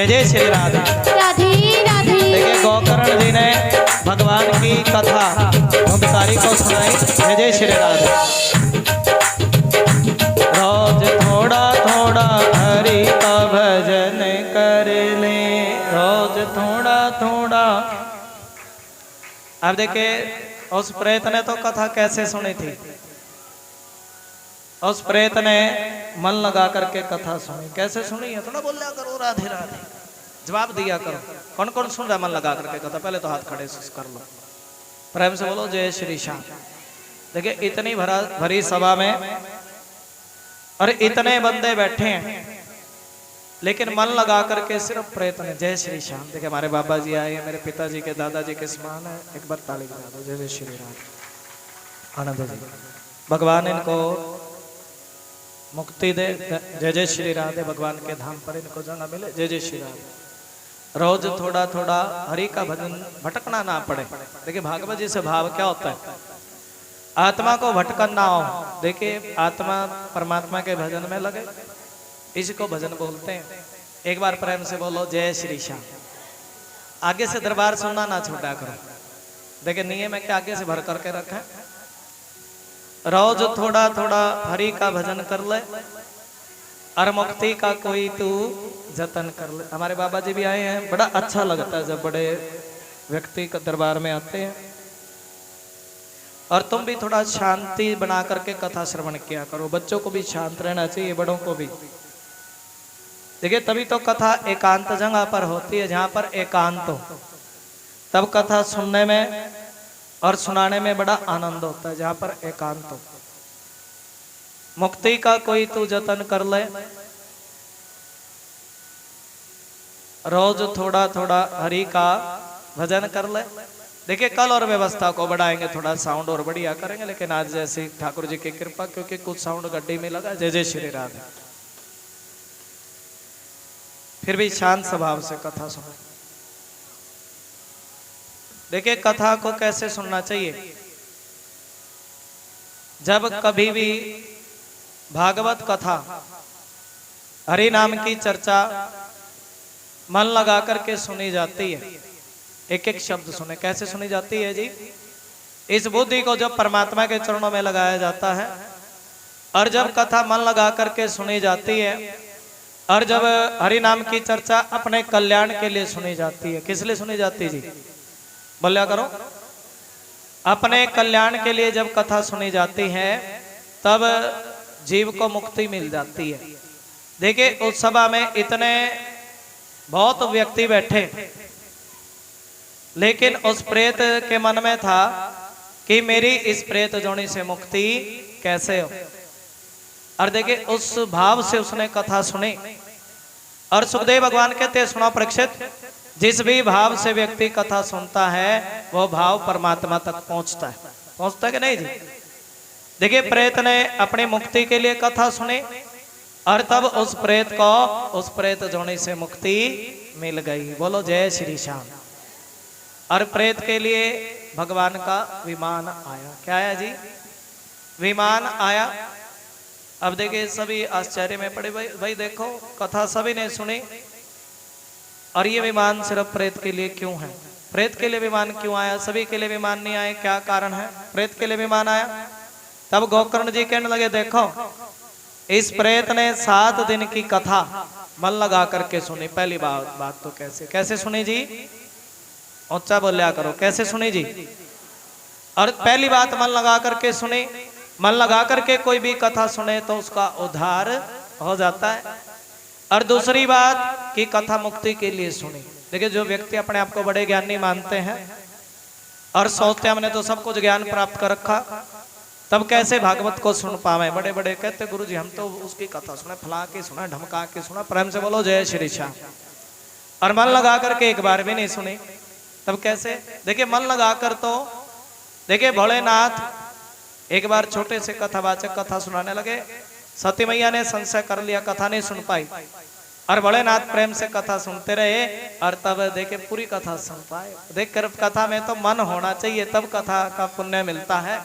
जय जय श्री राधे राधे राधे। देखिए गोकर्ण जी ने भगवान की कथा मुक्तारी को सुनाई। जय जय श्री राधे। रोज थोड़ा थोड़ा हरि का भजन कर ले, रोज थोड़ा थोड़ा। अब देखिए उस प्रेत ने तो कथा कैसे सुनी थी। उस प्रेत ने मन लगा करके कथा सुनी। कैसे सुनी है? थोड़ा बोल लिया करो राधे राधे, जवाब दिया करो। कौन कौन सुन रहा मन लगा करके कथा? पहले तो हाथ खड़े कर लो, प्रेम से बोलो जय श्री श्याम। देखिए इतनी भरी सभा में और इतने बंदे बैठे हैं, लेकिन मन लगा करके सिर्फ प्रेत ने जय श्री श्याम। देखिए हमारे बाबा जी आए, मेरे पिताजी के दादाजी के समान है। एक बार ताली बजा दो। जय जय श्री राधे। आनंद जी भगवान इनको मुक्ति दे। जय जय श्री राधे। भगवान के धाम पर इनको जगह मिले। जय जय श्री राधे। रोज थोड़ा थोड़ा हरि का भजन, भटकना ना पड़े। देखिए भागवत जी से भाव क्या होता है? आत्मा को भटकन ना हो। देखिए आत्मा परमात्मा के भजन में लगे, इसी को भजन बोलते हैं। एक बार प्रेम से बोलो जय श्री श्याम। आगे से दरबार सुनना ना छोटा करो। देखिए नियम है कि आगे से भर करके रखें। रोज थोड़ा थोड़ा हरि का भजन कर ले और मुक्ति का कोई तू जतन कर ले। हमारे बाबा जी भी आए हैं। बड़ा अच्छा लगता है जब बड़े व्यक्ति का दरबार में आते हैं। और तुम भी थोड़ा शांति बना करके कथा श्रवण किया करो। बच्चों को भी शांत रहना चाहिए, बड़ों को भी। देखिए तभी तो कथा एकांत जगह पर होती है, जहां पर एकांत हो तब कथा सुनने में और सुनाने में बड़ा आनंद होता है, जहां पर एकांत हो। मुक्ति का कोई तू जतन कर ले, रोज थोड़ा थोड़ा हरि का भजन कर ले। देखिए कल और व्यवस्था को बढ़ाएंगे, थोड़ा साउंड और बढ़िया करेंगे, लेकिन आज जैसे ठाकुर जी की कृपा, क्योंकि कुछ साउंड गड्डी में लगा। जय जय श्री राधे। फिर भी शांत स्वभाव से कथा सुनो। देखिए कथा को कैसे सुनना चाहिए? जब कभी भी भागवत कथा, हरि नाम की चर्चा मन लगा करके सुनी जाती है, एक एक शब्द सुने। कैसे सुनी जाती है जी? इस बुद्धि को जब परमात्मा के चरणों में लगाया जाता है और जब कथा मन लगा करके सुनी जाती है और जब हरि नाम की चर्चा अपने कल्याण के लिए सुनी जाती है। किस लिए सुनी जाती है जी? बोलिया करो। अपने कल्याण के लिए जब कथा सुनी जाती है तब जीव को मुक्ति मिल जाती है। देखिए उस सभा में इतने बहुत व्यक्ति बैठे, लेकिन उस प्रेत के मन में था कि मेरी इस प्रेत जोनी से मुक्ति कैसे हो। और देखिए उस भाव से उसने कथा सुनी। और सुखदेव भगवान कहते हैं, सुनो परीक्षित, जिस भी भाव से व्यक्ति कथा सुनता है वो भाव परमात्मा तक पहुंचता है। पहुंचता है कि नहीं जी? देखिए प्रेत ने अपनी मुक्ति के लिए कथा सुनी और तब उस प्रेत को उस प्रेत जोनी से मुक्ति मिल गई। बोलो जय श्री श्याम। और प्रेत के लिए भगवान का विमान आया। क्या आया जी? विमान आया। अब देखिए सभी आश्चर्य में पड़े। भाई देखो कथा सभी ने सुनी और ये विमान सिर्फ प्रेत के लिए क्यों है? प्रेत के लिए विमान क्यों आया? सभी के लिए विमान नहीं आए, क्या कारण है? प्रेत के लिए विमान आया। तब गोकर्ण जी कहने लगे, देखो इस प्रेत ने 7 दिन की कथा मन लगा करके सुनी। पहली बात तो कैसे सुनी जी? ऊंचा बोलिया करो। कैसे सुनी जी? और पहली बात मन लगा करके सुनी। मन लगा करके कोई भी कथा सुने तो उसका उद्धार हो जाता है। और दूसरी बात कि कथा मुक्ति के लिए सुनी। देखिए जो व्यक्ति अपने आप को बड़े ज्ञानी मानते हैं और सोचते हैं हमने तो सब कुछ ज्ञान प्राप्त कर रखा, तब कैसे भागवत को सुन पावे? बड़े बड़े कहते गुरु जी हम तो उसकी कथा सुने, फला के सुना, ढमका के सुना। प्रेम से बोलो जय श्री श्याम। और मन लगा करके एक बार भी नहीं सुनी, तब कैसे? देखिए मन लगाकर तो देखिए भोलेनाथ एक बार छोटे से कथावाचक कथा सुनाने लगे। सती मैया ने संशय कर लिया, कथा नहीं सुन पाई। और भोलेनाथ प्रेम से कथा सुनते रहे और तब देखे पूरी कथा सुन पाए। देख कर कथा में तो मन होना चाहिए, तब कथा का पुण्य मिलता है।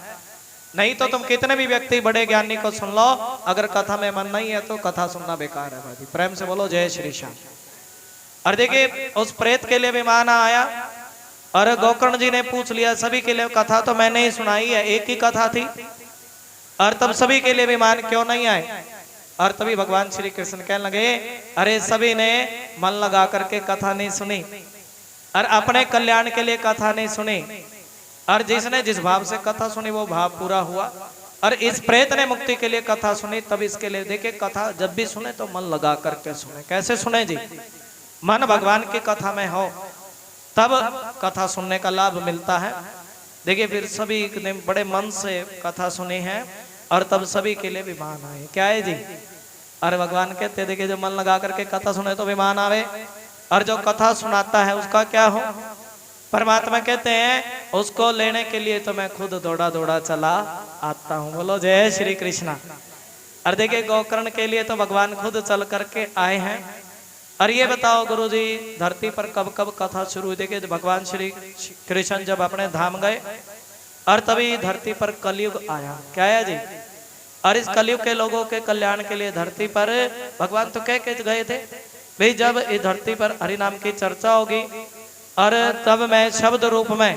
नहीं तो तुम कितने भी व्यक्ति बड़े ज्ञानी को सुन लो, अगर कथा में मन नहीं है तो कथा सुनना बेकार है भाई। प्रेम से बोलो जय श्री श्याम। और देखिए उस प्रेत के लिए विमान आया और गोकर्ण जी ने पूछ लिया सभी के लिए कथा तो मैंने ही सुनाई है, एक ही कथा थी, और तब सभी के लिए विमान क्यों नहीं आए? और तभी भगवान श्री कृष्ण कहने लगे अरे सभी ने मन लगा करके कथा नहीं सुनी और अपने कल्याण के लिए कथा नहीं सुनी, और जिसने जिस भाव से कथा सुनी वो भाव पूरा हुआ। और इस प्रेत ने मुक्ति के लिए कथा सुनी, तब इसके लिए देखिए कथा जब भी सुने तो मन लगा करके सुने। कैसे सुने जी? मन भगवान की कथा में हो तब कथा सुनने का लाभ मिलता है। देखिए फिर सभी ने बड़े मन से कथा सुनी है और तब सभी के लिए विमान आए। क्या है जी? अरे भगवान कहते देखिए जो मन लगा करके कथा सुने तो विमान आवे, और जो कथा सुनाता है उसका क्या हो? परमात्मा कहते हैं उसको लेने के लिए तो मैं खुद दौड़ा दौड़ा चला आता हूँ। बोलो जय श्री कृष्णा। और देखिए गोकर्ण के लिए तो भगवान खुद चल करके आए हैं। और ये बताओ गुरु जी धरती पर कब कब कथा शुरू हुई? देखिए भगवान श्री कृष्ण जब अपने धाम गए और तभी धरती पर कलयुग आया। क्या है जी? और इस कलयुग के लोगों के कल्याण के लिए धरती पर भगवान तो कह के गए थे भाई जब इस धरती पर हरि नाम की चर्चा होगी और तब मैं शब्द रूप में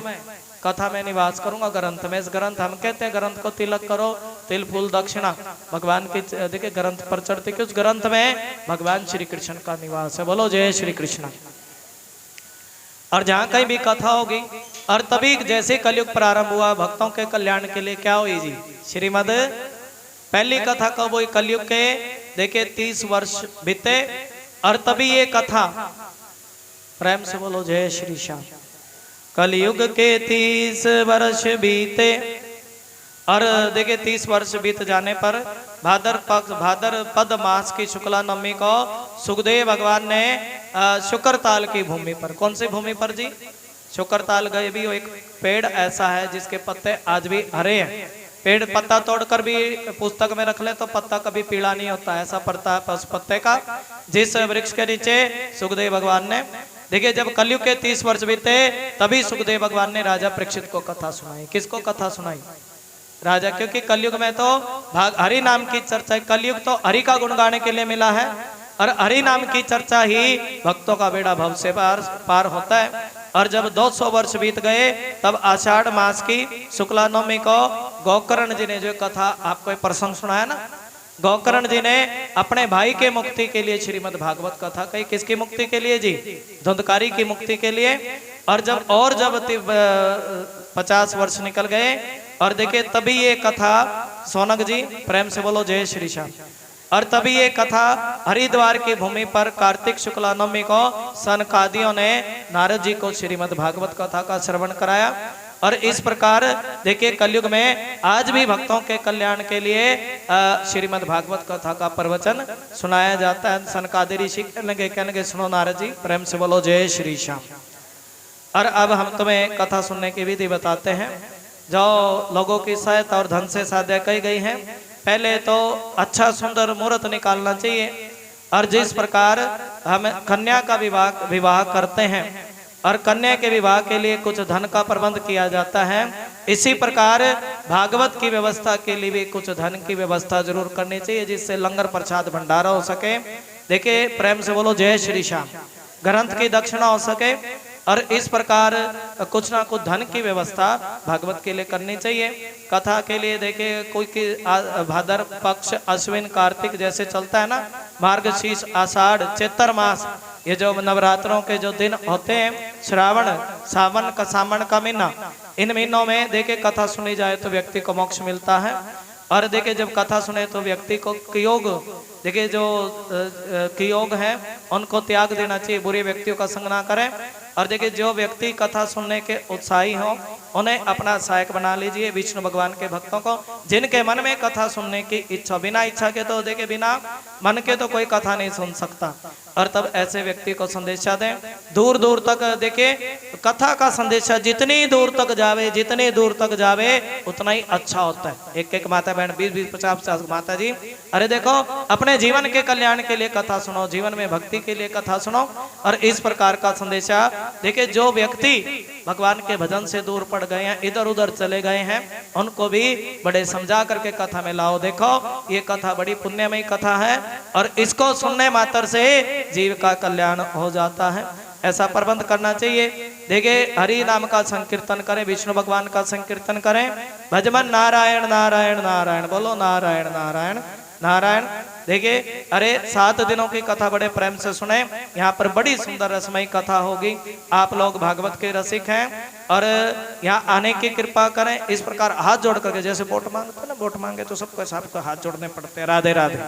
कथा में निवास करूंगा ग्रंथ में। इस ग्रंथ हम कहते हैं ग्रंथ को तिलक करो, तिल फूल दक्षिणा भगवान की देखिए ग्रंथ पर चढ़ती कि उस ग्रंथ में भगवान श्री कृष्ण का निवास है। बोलो जय श्री कृष्ण। और जहां कहीं भी कथा होगी और तभी जैसे कलयुग प्रारंभ हुआ भक्तों के कल्याण के लिए क्या हुई जी? श्रीमद पहली कथा कब हुई? कलयुग के देखिए 30 वर्ष बीते और तभी ये कथा, प्रेम से बोलो जय श्री श्याम। कलयुग के 30 वर्ष बीते और देखिए 30 वर्ष बीत जाने पर भाद्रपद मास की शुक्ला नवमी को सुखदेव भगवान ने शुक्रताल की भूमि पर, कौन सी भूमि पर जी? शुक्रताल गए भी एक पेड़ ऐसा है जिसके पत्ते आज भी हरे हैं। पेड़ पत्ता तोड़कर भी पुस्तक में रख ले तो पत्ता कभी पीला नहीं होता, ऐसा पड़ता है पत्ते का। जिस वृक्ष के नीचे सुखदेव भगवान ने देखिए जब कलयुग के 30 वर्ष बीते तभी सुखदेव भगवान ने राजा परीक्षित को कथा सुनाई। किसको कथा सुनाई? राजा, क्योंकि कलयुग में तो हरि नाम की चर्चा, कलयुग तो हरि का गुण गाने के लिए मिला है और हरि नाम की चर्चा ही भक्तों का बेड़ा भव से पार होता है। और जब 200 वर्ष बीत गए तब आषाढ़ मास की शुक्ला नवमी को गोकर्ण जी ने जो कथा आपको प्रसंग सुनाया ना, गोकर्ण जी ने अपने भाई के मुक्ति के लिए श्रीमद् भागवत कथा कही। किसकी मुक्ति के लिए जी? धुंधकारी की मुक्ति के लिए। और जब 50 वर्ष निकल गए और देखिए तभी ये कथा सोनक जी, प्रेम से बोलो जय श्री श्याम। और तभी ये कथा हरिद्वार की भूमि पर कार्तिक शुक्ला नवमी को सनकादियों ने नारद जी को श्रीमद् भागवत कथा का श्रवण कराया। और इस प्रकार देखिए कलयुग में आज भी भक्तों के कल्याण के लिए श्रीमद् भागवत कथा का प्रवचन सुनाया जाता है। सनकादि ऋषि कहने लगे सुनो नारद जी, प्रेम से बोलो जय श्री श्याम। और अब हम तुम्हें कथा सुनने की विधि बताते हैं। जो लोगों की सहायता और धन से साध्य कही गई है, पहले तो अच्छा सुंदर मुहूर्त निकालना चाहिए। और जिस प्रकार हम कन्या का विवाह करते हैं और कन्या के विवाह के लिए कुछ धन का प्रबंध किया जाता है, इसी प्रकार भागवत की व्यवस्था के लिए भी कुछ धन की व्यवस्था जरूर करनी चाहिए जिससे लंगर प्रसाद भंडारा हो सके। देखिए प्रेम से बोलो जय श्री श्याम। ग्रंथ की दक्षिणा हो सके और इस प्रकार कुछ ना कुछ धन की व्यवस्था भागवत के लिए करनी चाहिए। कथा के लिए देखिए कोई की भाद्र पक्ष अश्विन कार्तिक जैसे चलता है ना, मार्गशीर्ष आषाढ़ चैत्र मास, ये जो नवरात्रों के जो दिन होते हैं, श्रावण सावन का सावन का महीना, इन महीनों में देखिए कथा सुनी जाए तो व्यक्ति को मोक्ष मिलता है। और देखिए जब कथा सुने तो व्यक्ति को कियोग, देखिए जो कियोग है उनको त्याग देना चाहिए, बुरे व्यक्तियों का संग ना करें। और देखिए जो व्यक्ति कथा सुनने के उत्साही हो उन्हें अपना सहायक बना लीजिए। विष्णु भगवान के भक्तों को जिनके मन में कथा सुनने की इच्छा, बिना इच्छा के तो देखिए बिना मन के तो कोई कथा नहीं सुन सकता, और तब ऐसे व्यक्ति को संदेशा दें। दूर दूर तक देखिए कथा का संदेशा जितनी दूर तक जावे, जितनी दूर तक जावे उतना ही अच्छा होता है। एक एक माता बहन 20-20 50-50 माता जी, अरे देखो अपने जीवन के कल्याण के लिए कथा सुनो, जीवन में भक्ति के लिए कथा सुनो। और इस प्रकार का संदेशा देखिए जो व्यक्ति भगवान के भजन से दूर पड़ गए हैं, इधर उधर चले गए हैं, उनको भी बड़े समझा करके कथा में लाओ। देखो ये कथा बड़ी पुण्यमयी कथा है और इसको सुनने मात्र से जीव का कल्याण हो जाता है। ऐसा प्रबंध करना चाहिए। देखिए हरि नाम का संकीर्तन करें, विष्णु भगवान का संकीर्तन करें, भजमन नारायण नारायण नारायण, बोलो नारायण नारायण नारायण। देखिए अरे 7 दिनों की कथा बड़े प्रेम से सुने। यहाँ पर बड़ी सुंदर रसमयी कथा होगी। आप लोग भागवत के रसिक हैं और यहाँ आने की कृपा करें। इस प्रकार हाथ जोड़ करके, जैसे वोट मांगते हैं ना, वोट मांगे तो सबको सबको हाथ जोड़ने पड़ते हैं, राधे राधे,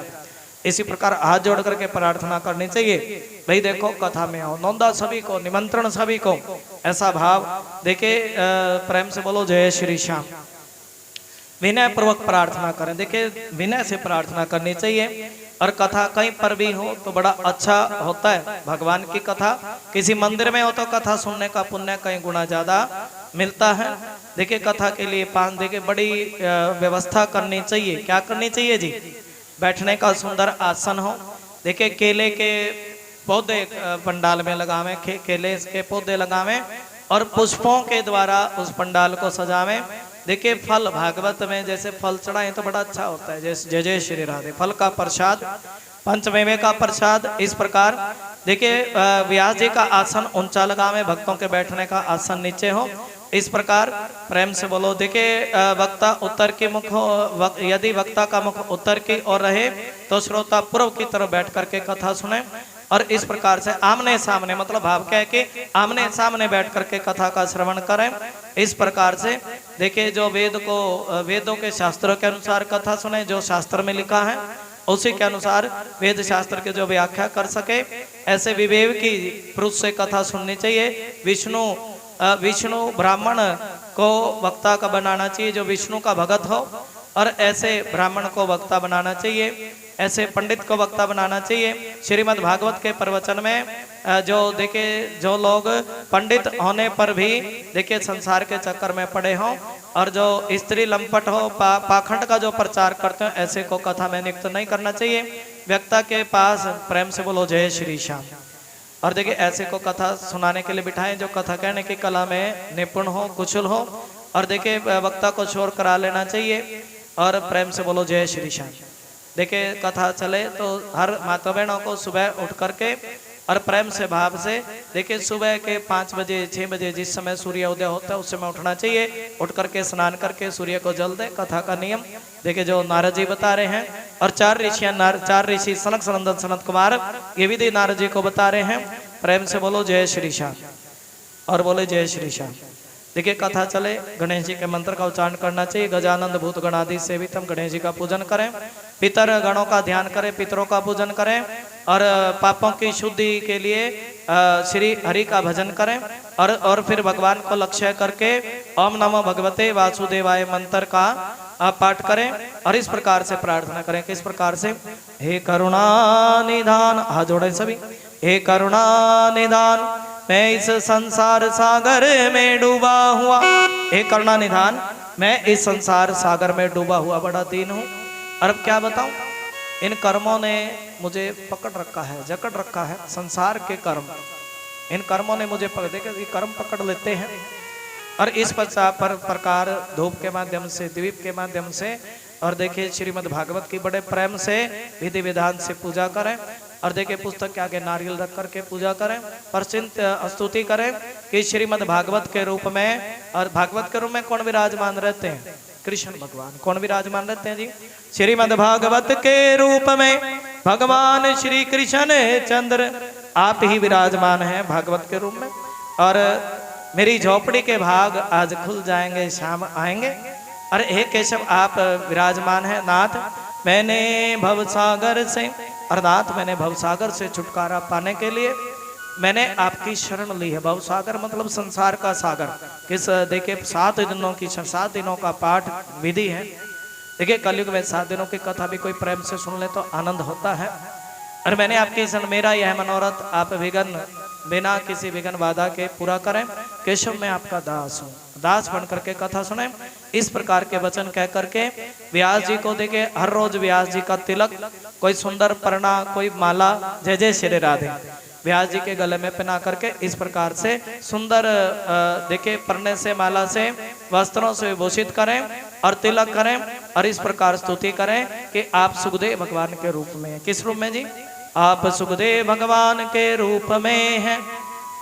इसी प्रकार हाथ जोड़ करके प्रार्थना करनी चाहिए। भाई देखो कथा में आओ, नौंदा सभी को, निमंत्रण सभी को, ऐसा भाव। देखिए प्रेम से बोलो जय श्री श्याम। विनय पूर्वक प्रार्थना करें। देखिए विनय से प्रार्थना करनी चाहिए और कथा कहीं पर भी हो तो बड़ा अच्छा होता है। भगवान की कथा किसी मंदिर में हो तो कथा सुनने का पुण्य कई गुना ज्यादा मिलता है। देखिए कथा के लिए देखिए बड़ी व्यवस्था करनी चाहिए। क्या करनी चाहिए जी? बैठने का सुंदर आसन हो। देखिए केले के पौधे पंडाल में लगावें, केले के पौधे लगावें और पुष्पों के द्वारा उस पंडाल को सजावें। देखिए फल भागवत में जैसे फल चढ़ाएं तो बड़ा अच्छा होता है, जैसे जय जय श्री राधे, फल का प्रसाद, पंचमेवे का प्रसाद। इस प्रकार देखिए व्यास जी का आसन ऊंचा लगावें, भक्तों के बैठने का आसन नीचे हो। इस प्रकार प्रेम से बोलो। देखिए वक्ता उत्तर की मुख हो, यदि वक्ता का मुख उत्तर की ओर रहे तो श्रोता पूर्व की तरफ बैठ करके कथा सुने। और इस प्रकार से आमने सामने, मतलब भाव क्या है कि आमने सामने बैठ करके कथा का श्रवण करें। इस प्रकार से देखिए जो वेदों के शास्त्रों के अनुसार कथा सुने, जो शास्त्र में लिखा है उसी के अनुसार वेद शास्त्र के जो व्याख्या कर सके, ऐसे विवेक की पुरुष से कथा सुननी चाहिए। विष्णु ब्राह्मण को वक्ता का बनाना चाहिए जो विष्णु का भगत हो, और ऐसे ब्राह्मण को वक्ता बनाना चाहिए, ऐसे पंडित को वक्ता बनाना चाहिए। श्रीमद् भागवत के प्रवचन में जो लोग पंडित होने पर भी देखिए संसार के चक्कर में पड़े हों और जो स्त्री लंपट हो, पाखंड का जो प्रचार करते हो, ऐसे को कथा में नियुक्त नहीं करना चाहिए। वक्ता के पास प्रेम से बोलो जय श्री श्याम। और देखिए ऐसे को कथा सुनाने के लिए बिठाएं जो कथा कहने की कला में निपुण हो, कुशल हो। और देखिए वक्ता को शोर करा लेना चाहिए और प्रेम से बोलो जय श्री श्याम। देखिए कथा चले तो हर माता बहनों को सुबह उठ करके और प्रेम से भाव से, देखिए सुबह के 5 बजे 6 बजे जिस समय सूर्य उदय होता है उस समय उठना चाहिए। उठ करके स्नान करके सूर्य को जल दे। कथा का नियम देखिए जो नारद जी बता रहे हैं, और 4 ऋषि सनक सनंदन सनत कुमार ये विधि नारद जी को बता रहे हैं। प्रेम से बोलो जय श्री श्याम और बोले जय श्री श्याम। देखिए कथा चले, गणेश जी के मंत्र का उच्चारण करना चाहिए। गजानंद भूत गणादि सेवितम, गणेश जी का पूजन करें। पितर गणों का ध्यान करें, पितरों का पूजन करें। और पापों की शुद्धि के लिए श्री हरि का भजन करें। और फिर भगवान को लक्ष्य करके ओम नमो भगवते वासुदेवाय मंत्र का पाठ करें और इस प्रकार से प्रार्थना करें। किस प्रकार से? हे करुणा निधान, हाथ जोड़े सभी। हे करुणा निधान, मैं इस संसार सागर में डूबा हुआ। हे करुणा निधान, मैं इस संसार सागर में डूबा हुआ बड़ा दीन हूँ। और अब क्या बताऊं, इन कर्मों ने मुझे पकड़ रखा है, जकड़ रखा है। संसार के कर्म, इन कर्मों ने मुझे पकड़, देखिए ये कर्म पकड़ लेते हैं। और इस प्रकार धूप के माध्यम से, दीप के माध्यम से, और देखिए श्रीमद् भागवत की बड़े प्रेम से विधि विधान से पूजा करें। और देखिए पुस्तक के आगे नारियल रख करके पूजा करें, प्रचिंत स्तुति करें कि श्रीमद् भागवत के रूप में। और भागवत के रूप में कौन विराजमान रहते हैं? कृष्ण भगवान। कौन विराजमान रहते हैं जी? श्रीमद् भागवत के रूप में भगवान श्री कृष्ण चंद्र आप ही विराजमान हैं भागवत के रूप में। और मेरी झोपड़ी के भाग आज खुल जाएंगे, शाम आएंगे। अरे हे केशव आप विराजमान हैं नाथ। मैंने भवसागर से, अर्थात मैंने भवसागर से छुटकारा पाने के लिए मैंने आपकी शरण ली है। भवसागर मतलब संसार का सागर। किस? देखिए 7 दिनों का पाठ विधि है। देखिए कलयुग में 7 दिनों की कथा भी कोई प्रेम से सुन ले तो आनंद होता है। और मैंने आपकी शरण, मेरा यह मनोरथ आप बिना किसी विघ्न बाधा के पूरा करें। केशव मैं आपका दास हूँ, दास बन करके कथा सुने। इस प्रकार के वचन कह करके व्यास जी को देखे हर रोज व्यास जी का तिलक, कोई सुंदर परना, कोई माला, जय जय श्री राधे। व्यास जी के गले में पहना करके इस प्रकार से सुंदर देखिए परने से माला से वस्त्रों से विभूषित करें और तिलक करें और इस प्रकार स्तुति करें कि आप सुखदेव भगवान के रूप में हैं। किस रूप में जी? आप सुखदेव भगवान के रूप में हैं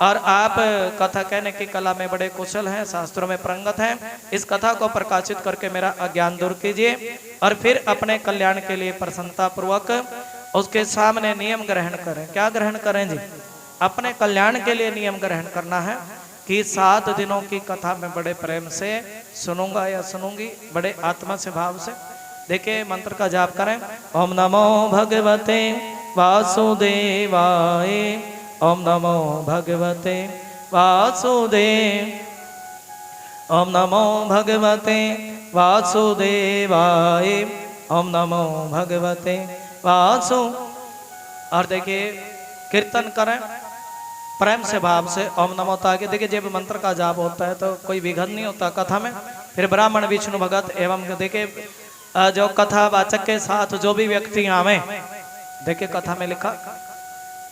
और आप कथा कहने की कला में बड़े कुशल हैं, शास्त्रों में प्रंगत हैं। इस कथा को प्रकाशित करके मेरा अज्ञान दूर कीजिए और फिर अपने कल्याण के लिए प्रसन्नता पूर्वक उसके सामने नियम ग्रहण करें। क्या ग्रहण करें जी? अपने कल्याण के लिए नियम ग्रहण करना है कि 7 दिनों की कथा में बड़े प्रेम से सुनूंगा या सुनूंगी, बड़े आत्मा से भाव से। देखिए मंत्र का जाप करें। ओम नमो भगवते वासुदेवाय, ओम नमो भगवते वासुदेव, ओम नमो भगवते वासुदेवाय, ओम नमो भगवते वासु। और देखिए कीर्तन करें प्रेम से भाव से ओम नमो ताकि देखिए जब मंत्र का जाप होता है तो कोई विघन नहीं होता कथा में। फिर ब्राह्मण विष्णु भगत एवं देखिए जो कथा वाचक के साथ जो भी व्यक्ति आवे, देखिए कथा में लिखा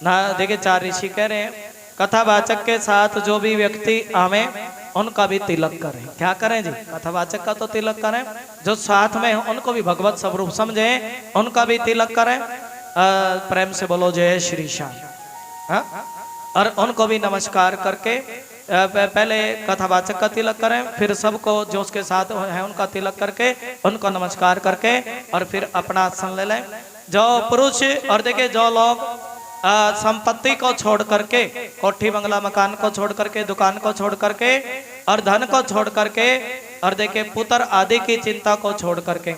ना, देखिए 4 ऋषि कह रहे हैं कथावाचक के साथ जो भी व्यक्ति आवे उनका भी तिलक करें। क्या करें जी? कथावाचक का तो तिलक करें, जो साथ में उनको भी भगवत स्वरूप समझे उनका भी तिलक करें। प्रेम से बोलो जय श्री श्याम। हाँ? और उनको भी नमस्कार करके पहले कथावाचक का तिलक करें, फिर सबको जो उसके साथ है उनका तिलक करके उनको नमस्कार करके और फिर अपना आसन ले लें। जो पुरुष और देखिए जो लोग संपत्ति को छोड़ करके, कोठी बंगला मकान को छोड़ करके, दुकान को छोड़ करके और धन को छोड़ करके और देखिए पुत्र आदि की चिंता को छोड़ करके,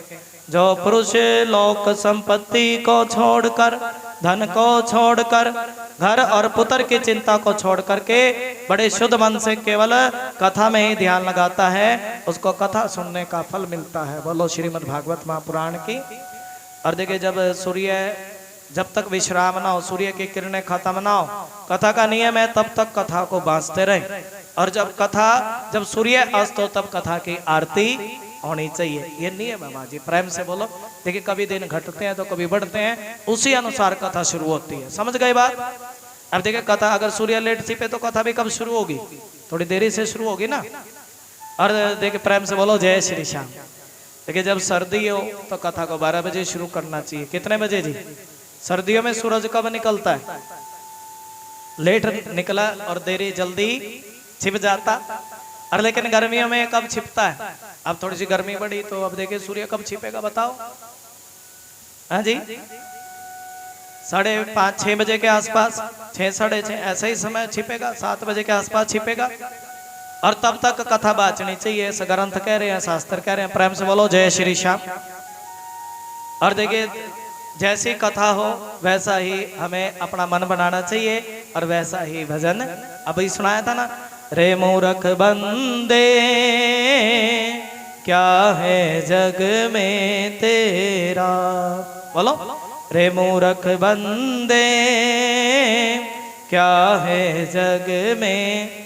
जो पुरुष लोक संपत्ति को छोड़कर, धन को छोड़कर, घर और पुत्र की चिंता को छोड़ करके बड़े शुद्ध मन से केवल कथा में ही ध्यान लगाता है, उसको कथा सुनने का फल मिलता है। बोलो श्रीमद् भागवत महापुराण की। और देखिए जब तक विश्राम ना हो, सूर्य की किरणें खत्म ना हो, कथा का नियम है तब तक कथा को बांसते रहे। और जब सूर्य अस्त हो तब कथा की आरती होनी चाहिए। ये नियम है माँ जी। प्रेम से बोलो। देखिए कभी दिन घटते हैं तो कभी बढ़ते हैं, उसी अनुसार कथा शुरू होती है। समझ गए बात? अब देखिए कथा अगर सूर्य लेट छिपे तो कथा भी कब शुरू होगी? थोड़ी देरी से शुरू होगी ना। और देखिए प्रेम से बोलो जय श्री श्याम। देखिए जब सर्दी हो तो कथा को 12 बजे शुरू करना चाहिए। कितने बजे जी? सर्दियों में सूरज कब निकलता है? लेट निकला और देरी जल्दी छिप जाता। और लेकिन गर्मियों में कब छिपता है? अब थोड़ी सी गर्मी बढ़ी तो अब देखिए सूर्य कब छिपेगा बताओ? हाँ जी, 5:30-6 बजे के आसपास, 6 साढ़े 6 ऐसा ही समय छिपेगा, 7 बजे के आसपास छिपेगा। और तब तक कथा बाचनी चाहिए। ऐसा ग्रंथ कह रहे हैं, शास्त्र कह रहे हैं। प्रेम से बोलो जय श्री श्याम। और देखिए जैसी कथा हो वैसा ही हमें अपना मन बनाना चाहिए और वैसा ही भजन अभी सुनाया था ना, रे मूर्ख बंदे क्या है जग में तेरा। बोलो रे मूर्ख बंदे क्या है जग में।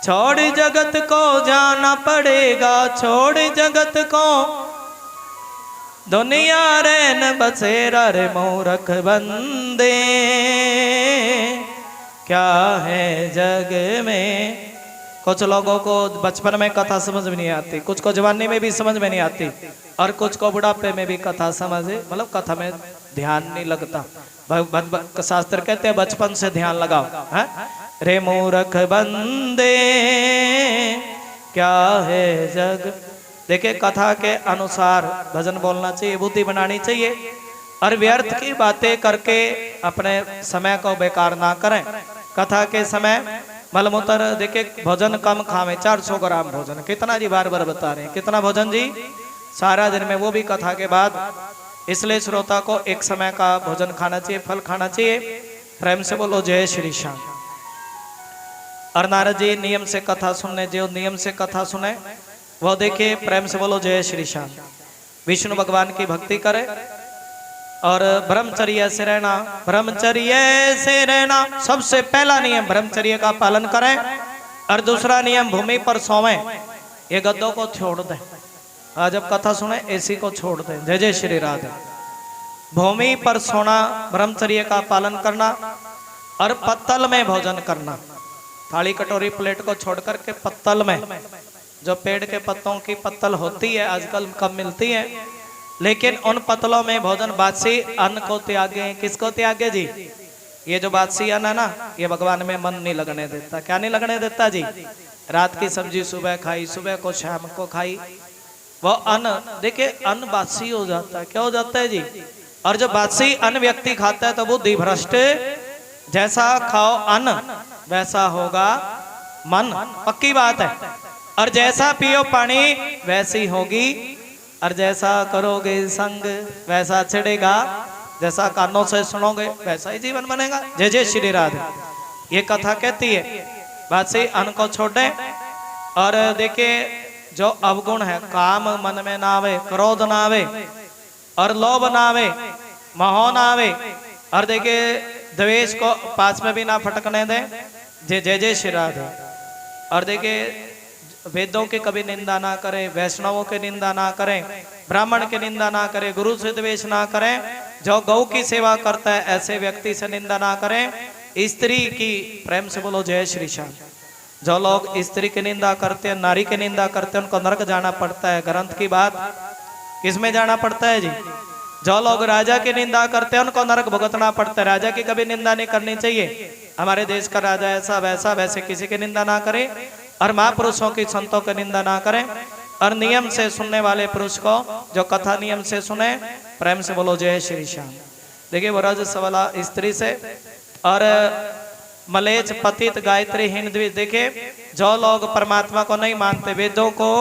छोड़ जगत को जाना पड़ेगा, छोड़ जगत को दुनिया रैन बसेरा। रे मूर्ख बंदे क्या है जग में। कुछ लोगों को बचपन में कथा समझ में नहीं आती, कुछ को जवानी में भी समझ में नहीं आती और कुछ को बुढ़ापे में भी कथा मतलब कथा में ध्यान नहीं लगता। शास्त्र कहते हैं बचपन से ध्यान लगाओ। है? रे मूर्ख बंदे क्या है जग। देखिए कथा के अनुसार भजन बोलना चाहिए, बुद्धि बनानी चाहिए और व्यर्थ की बातें करके अपने समय को बेकार ना करें। कथा के समय मलमूत्र देखिए भोजन कम खावे, 400 ग्राम भोजन। कितना जी बार बार बता रहे हैं, कितना भोजन जी? सारा दिन में, वो भी कथा के बाद। इसलिए श्रोता को एक समय का भोजन खाना चाहिए, फल खाना चाहिए। प्रेम से बोलो जय श्री श्याम। और नारद जी नियम से कथा सुनने, जो नियम से कथा सुने वो देखिए प्रेम से बोलो जय श्री श्याम। विष्णु भगवान की भक्ति करे और ब्रह्मचर्य से रहना। ब्रह्मचर्य से रहना सबसे पहला नियम, ब्रह्मचर्य का पालन करें। और दूसरा नियम भूमि पर सोवें, ये गद्दों को छोड़ दें। जब कथा सुने एसी को छोड़ दें। जय जय श्री राधे। भूमि पर सोना, ब्रह्मचर्य का पालन करना और पत्तल में भोजन करना। थाली कटोरी प्लेट को छोड़ करके पत्तल में, जो पेड़ के पत्तों की पत्तल होती है आजकल कम मिलती है, लेकिन उन पत्तलों में भोजन, बासी अन्न को त्यागे। किसको त्यागे जी? ये जो बासी अन्न है ना, ये भगवान में मन नहीं लगने देता। क्या नहीं लगने देता जी? रात की सब्जी सुबह खाई, सुबह को शाम को खाई, वो अन्न देखिए अन्न बासी हो जाता है। क्या हो जाता है जी? और जो बासी अन्न व्यक्ति खाता है तो बुद्धि भ्रष्ट, जैसा खाओ अन्न वैसा होगा मन, पक्की बात है। और जैसा पियो पानी वैसी होगी, और जैसा करोगे संग वैसा छिड़ेगा, जैसा कानों से सुनोगे वैसा ही जीवन बनेगा। जय जय श्री राधे। ये कथा कहती है बासी अन्न को छोड़े। और देखिए जो अवगुण है, काम मन में ना आवे, क्रोध ना आवे, और लोभ ना आवे, मोह ना आवे, और देखिए द्वेष को पास में भी ना फटकने दे। जय जय जय श्री राधे। और देखिए वेदों की कभी निंदा ना करें, वैष्णवों की निंदा ना करें, ब्राह्मण की निंदा ना करें, गुरु से द्वेष ना करें, जो गौ की सेवा करता है ऐसे व्यक्ति से निंदा ना करें, स्त्री की, प्रेम से बोलो जय श्री श्याम। जो लोग स्त्री की निंदा करते हैं, नारी की निंदा करते हैं, उनको नरक जाना पड़ता है। ग्रंथ की बात, किसमें जाना पड़ता है जी? जो लोग राजा की निंदा करते हैं उनको नरक भुगतना पड़ता है। राजा की कभी निंदा नहीं करनी चाहिए। हमारे देश का राजा ऐसा वैसा, वैसे किसी की निंदा ना करे, और महापुरुषों की, संतों की निंदा ना करें। और नियम से सुनने वाले पुरुष को, जो कथा नियम से सुने, प्रेम से बोलो जय श्री श्याम। देखिए वो रज सवाला स्त्री से, और मलेच्छ पतित गायत्री हीन द्विज। देखिए जो लोग परमात्मा को नहीं मानते, वेदों को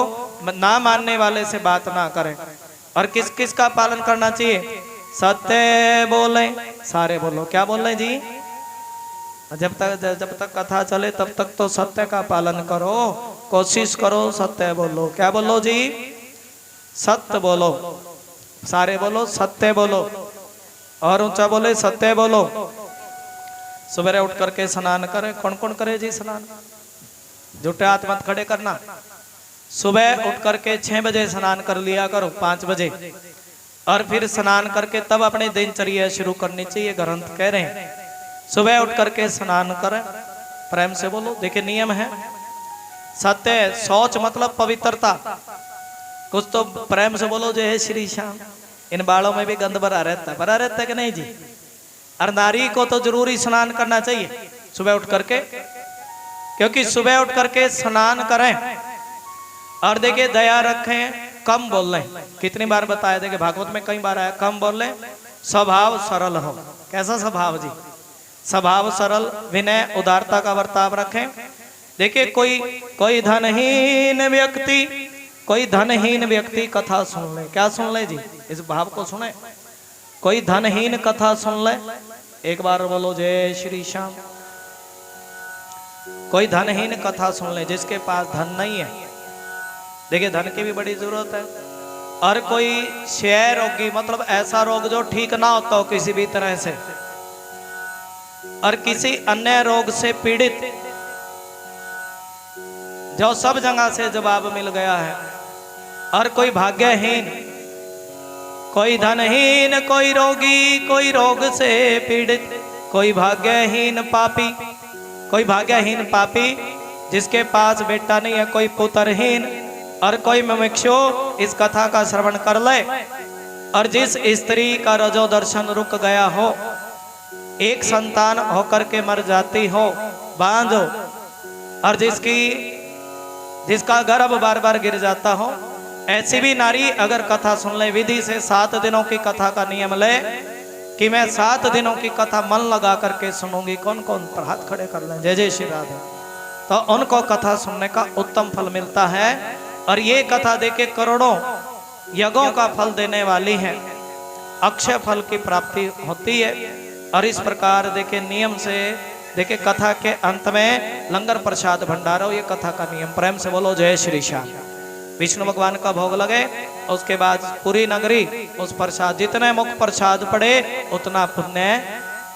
ना मानने वाले से बात ना करें। और किस किस का पालन करना चाहिए? सत्य बोले, सारे बोलो। क्या बोल रहे जी? जब तक कथा चले तब तक तो सत्य का पालन करो, कोशिश करो, सत्य बोलो। क्या बोलो जी? सत्य बोलो। सारे बोलो सत्य बोलो, और ऊंचा बोले सत्य बोलो। सुबह उठ करके स्नान करे। कौन कौन करे जी स्नान? झूठे हाथ मत खड़े करना। सुबह उठ करके 6 बजे स्नान कर लिया करो, 5 बजे, और फिर स्नान करके तब अपनी दिनचर्या शुरू करनी चाहिए। ग्रंथ कह रहे हैं सुबह उठ करके स्नान करें। प्रेम से बोलो। देखिए नियम है सत्य, शौच मतलब पवित्रता। कुछ तो प्रेम से बोलो जय श्री श्याम। इन बालों में भी गंध भरा रहता है कि नहीं जी? और नारी को तो जरूरी स्नान करना चाहिए सुबह उठ करके, क्योंकि सुबह उठ करके स्नान करें। और देखिए दया रखें, कम बोल लें। कितनी बार बताया, देखिए भागवत में कई बार आया, कम बोल लें, स्वभाव सरल हो। कैसा स्वभाव जी? स्वभाव सरल, विनय, उदारता का बर्ताव रखें। देखिए कोई धनहीन व्यक्ति कथा सुन ले। क्या सुन ले जी? इस भाव को सुने। कोई धनहीन कथा सुन ले। एक बार बोलो जय श्री श्याम। कोई धनहीन कथा सुन ले, जिसके पास धन नहीं है। देखिए धन की भी बड़ी जरूरत है। और कोई क्षय रोगी, मतलब ऐसा रोग जो ठीक ना होता हो किसी भी तरह से, और किसी अन्य रोग से पीड़ित, जो सब जगह से जवाब मिल गया है। और कोई भाग्यहीन, कोई धनहीन, कोई रोगी, कोई रोग से पीड़ित, कोई भाग्यहीन पापी, जिसके पास बेटा नहीं है, कोई पुत्रहीन, और कोई मुमुक्षु इस कथा का श्रवण कर ले। और जिस स्त्री का रजो दर्शन रुक गया हो, एक संतान होकर के मर जाती हो, बांझ हो, और जिसका गर्भ बार बार गिर जाता हो, ऐसी भी नारी अगर कथा सुन ले, विधि से 7 दिनों की कथा का नियम ले कि मैं 7 दिनों की कथा मन लगा करके सुनूंगी। कौन कौन पर हाथ खड़े कर लें? जय जय श्री राधे। तो उनको कथा सुनने का उत्तम फल मिलता है। और ये कथा देके करोड़ों यज्ञों का फल देने वाली है, अक्षय फल की प्राप्ति होती है। और इस प्रकार देखे नियम से, देखे कथा के अंत में लंगर प्रसाद भंडारो, ये कथा का नियम। प्रेम से बोलो जय श्री श्याम। विष्णु भगवान का भोग लगे, उसके बाद पूरी नगरी उस प्रसाद, जितने मुख प्रसाद पड़े उतना पुण्य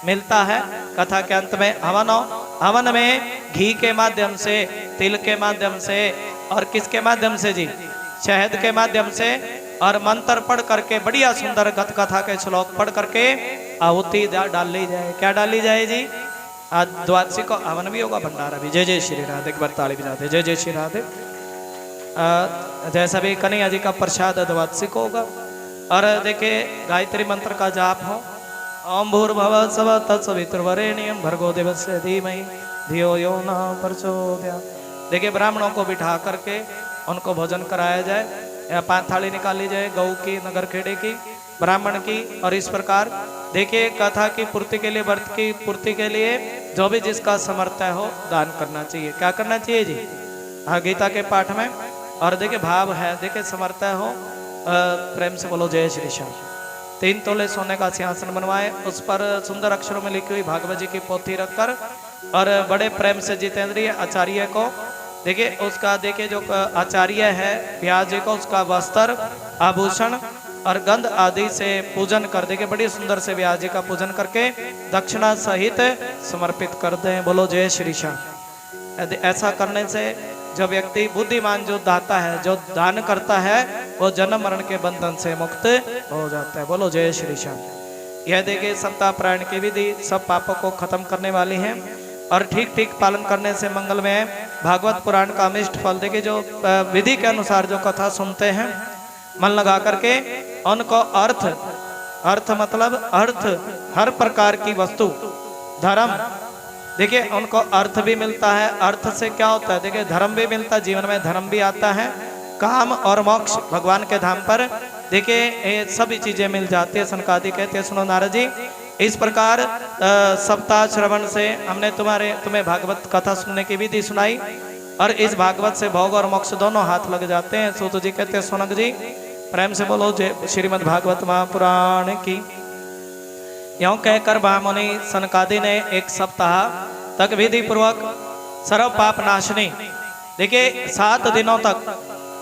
मिलता है। कथा के अंत में हवन हो। हवन में घी के माध्यम से, तिल के माध्यम से, और किसके माध्यम से जी? शहद के माध्यम से, और मंत्र पढ़ करके बढ़िया सुंदर कथा के श्लोक पढ़ करके आहुति डाल ली जाए। क्या डाली जाए जी? आज द्वादशी को हवन भी होगा, भंडारा भी। जय जय श्री राधे, एक बार ताली बजाते जय जय श्री राधे। जैसा भी कन्हैया जी का प्रसाद द्वादशी को होगा। और देखिए गायत्री मंत्र का जाप हो, ओम भूर्भुवः स्वः तत्सवितुर्वरेण्यं भर्गो देवस्य धीमहि धियो यो न प्रचोदयात्। देखिए ब्राह्मणों को बिठा करके उनको भोजन कराया जाए, या 5 थाली निकाली जाए, गऊ की, नगर खेड़े की, ब्राह्मण की। और इस प्रकार देखिए कथा की पूर्ति के लिए, व्रत की पूर्ति के लिए जो भी जिसका समर्थ हो दान करना चाहिए। क्या करना चाहिए जी? हाँ, गीता के पाठ में। और देखिए भाव है, देखिए समर्थ हो, प्रेम से बोलो जय श्री श्याम। 3 तोले सोने का सिंहासन बनवाए, उस पर सुंदर अक्षरों में लिखी हुई भागवत जी की पोथी रखकर, और बड़े प्रेम से जितेंद्रिय आचार्य को देखिए, उसका देखिए जो आचार्य है व्यास जी को, उसका वस्त्र, आभूषण और गंध आदि से पूजन कर देंगे। बड़ी सुंदर से व्यास जी का पूजन करके दक्षिणा सहित समर्पित कर दें। बोलो जय श्री श्याम। यदि ऐसा करने से जो व्यक्ति बुद्धिमान, जो दाता है, जो दान करता है, वो जन्म मरण के बंधन से मुक्त हो जाता है। बोलो जय श्री श्याम। यह देखिए सप्ताह प्रायण की विधि सब पापों को खत्म करने वाली है, और ठीक ठीक पालन करने से मंगल में भागवत पुराण का अमिष्ट फल। देखिए जो विधि के अनुसार जो कथा सुनते हैं, मन लगा करके उनको अर्थ मतलब अर्थ, हर प्रकार की वस्तु, धर्म, देखिए उनको अर्थ भी मिलता है। अर्थ से क्या होता है? देखिए धर्म भी मिलता है, जीवन में धर्म भी आता है, काम और मोक्ष भगवान के धाम पर देखिए ये सभी चीजें मिल जाती है। सनकादि कहते हैं, सुनो नारद जी, इस प्रकार सप्ताह श्रवण से हमने तुम्हें भागवत कथा सुनने की विधि सुनाई, और इस भागवत से भोग और मोक्ष दोनों हाथ लग जाते हैं। सूत जी कहते हैं, सोनक जी प्रेम से बोलो जय श्रीमद् भागवत महापुराण की। यूं कहकर महामुनि सनकादि ने 1 सप्ताह तक विधि पूर्वक सर्व पाप नाशनी, देखिए 7 दिनों तक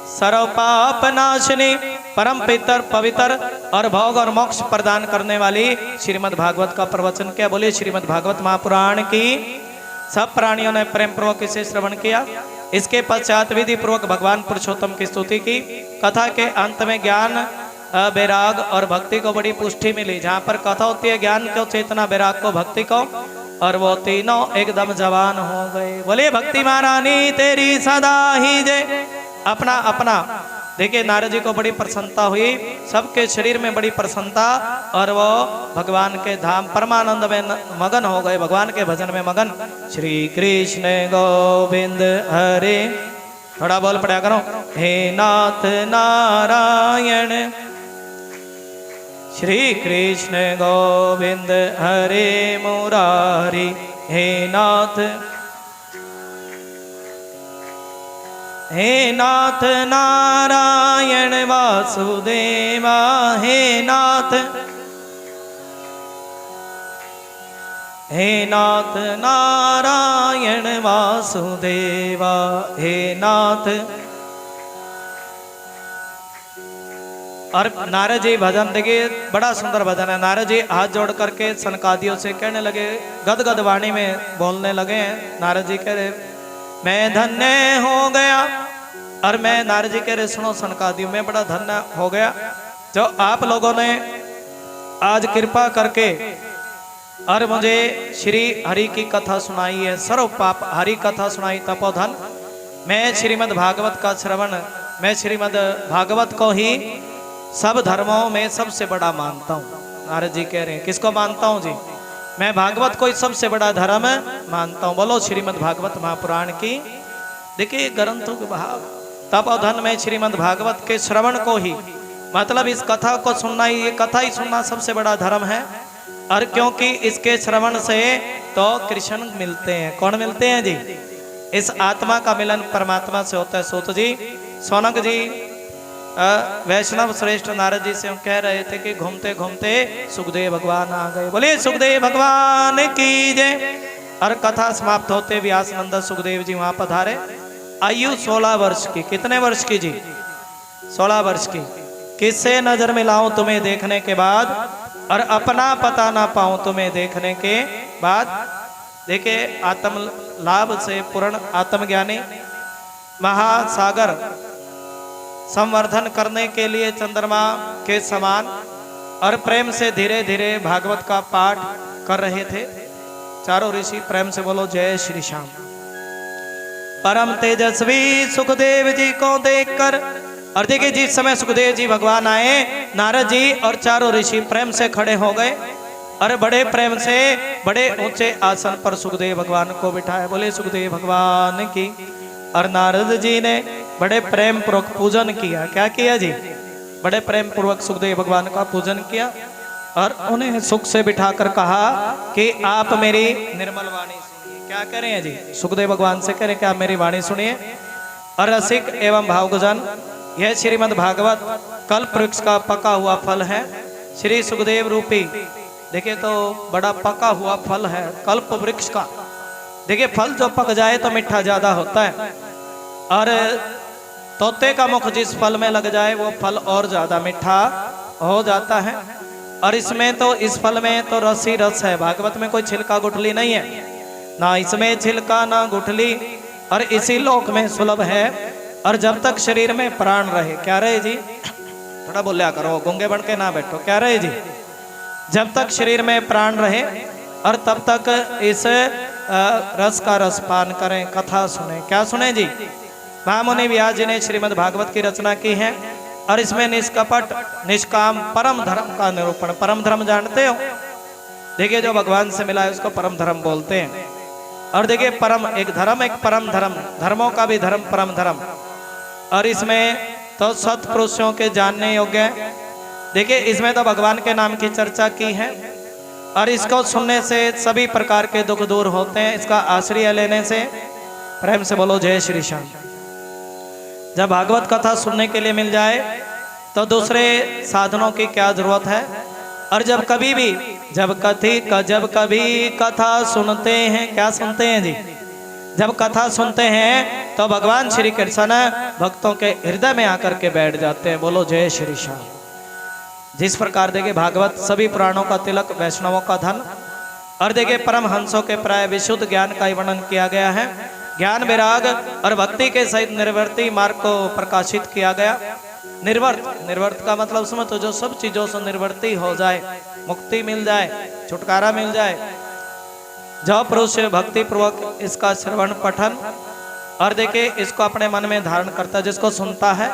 सर्व पाप नाशनी, परम पितर पवित्र और भोग और मोक्ष प्रदान करने वाली श्रीमद् भागवत का प्रवचन किया। बोलिए श्रीमद् भागवत महापुराण की। सब प्राणियों ने प्रेम पूर्वक इसे श्रवण किया। इसके पश्चात विधि पूर्वक भगवान पुरुषोत्तम की स्तुति की। कथा के अंत में ज्ञान, वैराग और भक्ति को बड़ी पुष्टि मिली। जहाँ पर कथा होती है, ज्ञान को, चेतना, वैराग को, भक्ति को, और वो तीनों एकदम जवान हो गए। बोलिए भक्ति महारानी तेरी सदा ही जय। अपना अपना देखिए नारद जी को बड़ी प्रसन्नता हुई, सबके शरीर में बड़ी प्रसन्नता, और वो भगवान के धाम परमानंद में मगन हो गए, भगवान के भजन में मगन। श्री कृष्ण गोविंद हरे, थोड़ा बोल पड़ा करो, हे नाथ नारायण। श्री कृष्ण गोविंद हरे मुरारी, हे नाथ नारायण वासुदेवा, हे नाथ नारायण वासुदेवा, हे नाथ। और नारद जी भजन देखिए बड़ा सुंदर भजन है। नारद जी हाथ जोड़ करके सनकादियों से कहने लगे, गदगद वाणी में बोलने लगे हैं। नारद जी कह रहे, मैं धन्य हो गया। और मैं, नारद जी कह रहे, सुनो सनकादियों, मैं बड़ा धन्य हो गया जो आप लोगों ने आज कृपा करके और मुझे श्री हरि की कथा सुनाई है, सर्व पाप हरि कथा सुनाई, तपोधन। मैं श्रीमद् भागवत का श्रवण, मैं श्रीमद् भागवत को ही सब धर्मों में सबसे बड़ा मानता हूँ। नारद जी कह रहे हैं, किसको मानता हूँ जी? मैं भागवत को ही सबसे बड़ा धर्म मानता हूँ। बोलो श्रीमद् भागवत महापुराण की। देखिए ग्रंथों के भाव, तप और धन में श्रीमद् भागवत के श्रवण को ही, मतलब इस कथा को सुनना ही, ये कथा ही सुनना सबसे बड़ा धर्म है। और क्योंकि इसके श्रवण से तो कृष्ण मिलते हैं। कौन मिलते हैं जी? इस आत्मा का मिलन परमात्मा से होता है। सूत जी, सोनक जी वैष्णव श्रेष्ठ नारद जी से कह रहे थे कि घूमते घूमते सुखदेव भगवान आ गए। बोलिए सुखदेव भगवान की जय। और कथा समाप्त होते व्यास नंदन सुखदेव जी वहां पधारे। आयु 16 वर्ष की। कितने वर्ष की जी? 16 वर्ष की। किससे नजर मिलाऊं तुम्हें देखने के बाद, और अपना पता ना पाऊं तुम्हें देखने के बाद। देखिए आत्म लाभ से पूर्ण आत्मज्ञानी महासागर संवर्धन करने के लिए चंद्रमा के समान और प्रेम से धीरे धीरे भागवत का पाठ कर रहे थे। चारों ऋषि प्रेम से बोलो जय श्री श्याम। परम तेजस्वी सुखदेव जी को देखकर, और देखिए जिस समय सुखदेव जी भगवान आए, नारद जी और चारों ऋषि प्रेम से खड़े हो गए और बड़े प्रेम से बड़े ऊंचे आसन पर सुखदेव भगवान को बिठाया। बोले सुखदेव भगवान की। और नारद जी ने बड़े प्रेम पूर्वक पूजन किया। क्या किया जी? बड़े प्रेम पूर्वक सुखदेव भगवान का पूजन किया और उन्हें सुख से बिठाकर कहा कि आप मेरी निर्मल वाणी सुनिए। क्या कह रहे हैं जी? सुखदेव भगवान से कह रहे कि आप मेरी वाणी सुनिए। और रसिक एवं भावगजन, यह श्रीमद् भागवत कल्प वृक्ष का पका हुआ फल है। श्री सुखदेव रूपी देखिए तो बड़ा पका हुआ फल है कल्प वृक्ष का। देखिए फल जो पक जाए तो मीठा ज्यादा होता है, और तोते का मुख जिस फल में लग जाए वो फल और ज्यादा मीठा हो जाता है। और इसमें तो इस फल में तो रस ही रस है। भागवत में कोई छिलका गुठली नहीं है, ना इसमें छिलका ना गुठली, और इसी लोक में सुलभ है। और जब तक शरीर में प्राण रहे, क्या रहे जी? थोड़ा बोलिया करो, गूंगे बन के ना बैठो। क्या रहे जी? जब तक शरीर में प्राण रहे और तब तक इस रस का रस पान करें, कथा सुने। क्या सुने जी? महामुनि व्यास जी ने श्रीमद् भागवत की रचना की है और इसमें निष्कपट निष्काम परम धर्म का निरूपण। परम धर्म जानते हो? देखिए जो भगवान से मिला है उसको परम धर्म बोलते हैं। और देखिए परम एक धर्म, एक परम धर्म, धर्मों का भी धर्म परम धर्म। और इसमें तो सत्पुरुषों के जानने योग्य है। देखिए इसमें तो भगवान के नाम की चर्चा की है और इसको सुनने से सभी प्रकार के दुख दूर होते हैं। इसका आश्रय लेने से, प्रेम से बोलो जय श्री श्याम। जब भागवत कथा सुनने के लिए मिल जाए तो दूसरे साधनों की क्या जरूरत है। और जब कभी कथा सुनते हैं, क्या सुनते हैं जी? जब कथा सुनते हैं तो भगवान श्री कृष्ण भक्तों के हृदय में आकर के बैठ जाते हैं। बोलो जय श्री श्याम। जिस प्रकार देखिए भागवत सभी पुराणों का तिलक, वैष्णवों का धन, और देखिए परमहंसों के प्राय विशुद्ध ज्ञान का वर्णन किया गया है। ज्ञान विराग और भक्ति के सहित निर्वर्ती मार्ग को प्रकाशित किया गया। निर्वर्त का मतलब समझ तो जो सब चीजों से निर्वर्ती हो जाए, मुक्ति मिल जाए, छुटकारा मिल जाए। जो पुरुष भक्ति पूर्वक इसका श्रवण पठन और देखिए इसको अपने मन में धारण करता है, जिसको सुनता है,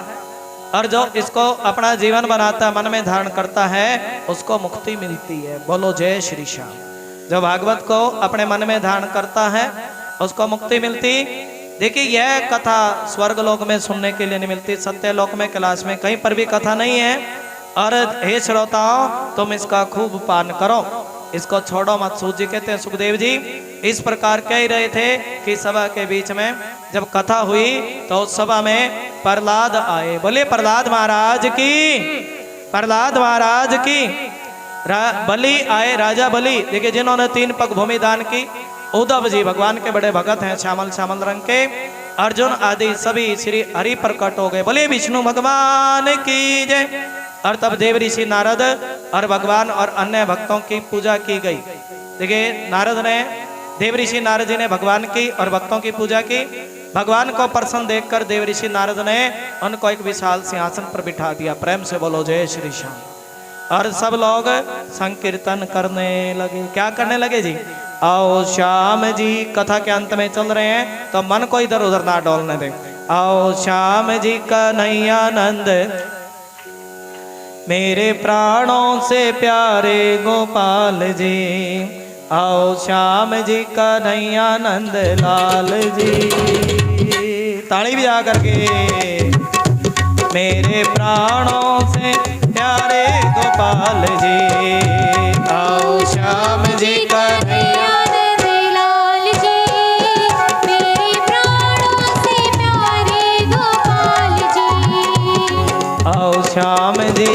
और जो इसको अपना जीवन बनाता है, मन में धारण करता है, उसको मुक्ति मिलती है। बोलो जय श्री श्याम। जो भागवत को अपने मन में धारण करता है उसको मुक्ति मिलती। देखिए यह कथा स्वर्ग लोक में सुनने के लिए नहीं मिलती, सत्य लोक में, कैलाश में कहीं पर भी कथा नहीं है। और हे श्रोताओ तुम इसका खूब पान करो, इसको छोड़ो मत। सूत जी कहते हैं सुखदेव जी इस प्रकार कह रहे थे कि सभा के बीच में जब कथा हुई तो उस सभा में प्रहलाद आए। बोलिए प्रहलाद महाराज की, प्रहलाद महाराज की। बलि आए, राजा बलि, देखिए जिन्होंने 3 पग भूमि दान की। उद्धव जी भगवान के बड़े भगत हैं, श्यामल श्यामल रंग के। अर्जुन आदि सभी श्री हरि प्रकट हो गए। बोलिए विष्णु भगवान की जय। और तब देव ऋषि नारद और भगवान और अन्य भक्तों की पूजा की गई। देखिए नारद ने, देव ऋषि नारद जी ने भगवान की और भक्तों की पूजा की। भगवान को प्रसन्न देखकर देव ऋषि नारद ने उनको एक विशाल सिंहासन पर बिठा दिया। प्रेम से बोलो जय श्री श्याम। और सब लोग संकीर्तन करने लगे। क्या करने लगे जी? आओ श्याम जी, कथा के अंत में चल रहे हैं तो मन को इधर उधर ना डोलने दें। आओ श्याम जी का नैयानंद, मेरे प्राणों से प्यारे गोपाल जी। आओ श्याम जी का नैयानंद लाल जी। ताली भी जा करके। मेरे प्राणों से प्यारे गोपाल जी। आओ श्याम जी का नैयानंद लाल जी। मेरे प्राणों से प्यारे गोपाल जी। आओ श्याम जी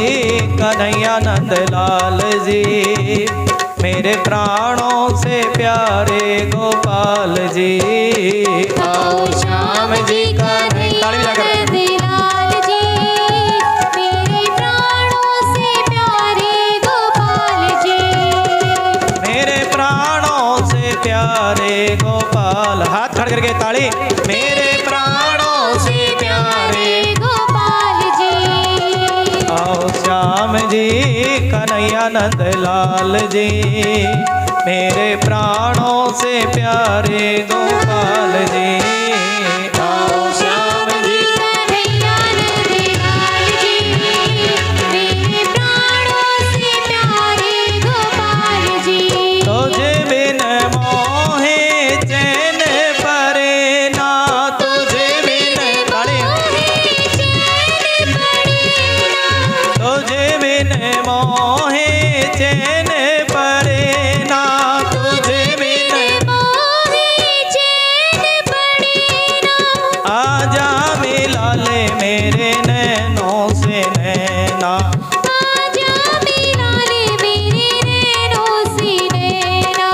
कन्हैयानंद लाल जी, मेरे प्राणों से प्यारे गोपाल जी। आओ श्याम जी कन्हैयानंद लाल जी, मेरे प्राणों से प्यारे गोपाल जी। मेरे प्राणों से प्यारे गोपाल। हाथ खड़ करके ताली। मेरे प्राणों से प्यारे गोपाल जी। आओ श्याम जी कन्हैयानंद लाल जी, मेरे प्राणों से प्यारे गोपाल जी। आओ श्याम जी कन्हैया नंद लाल जी, मेरे प्राणों से प्यारे गोपाल जी। तुझे बिन मोहे चैन परे ना, तुझे बिन काली, तुझे बिन मोहे चैन परे ना, तुझे बिन आजा मिला ले मेरे नैनों से नैना, आजा मिला ले मेरे नैनों से नैना,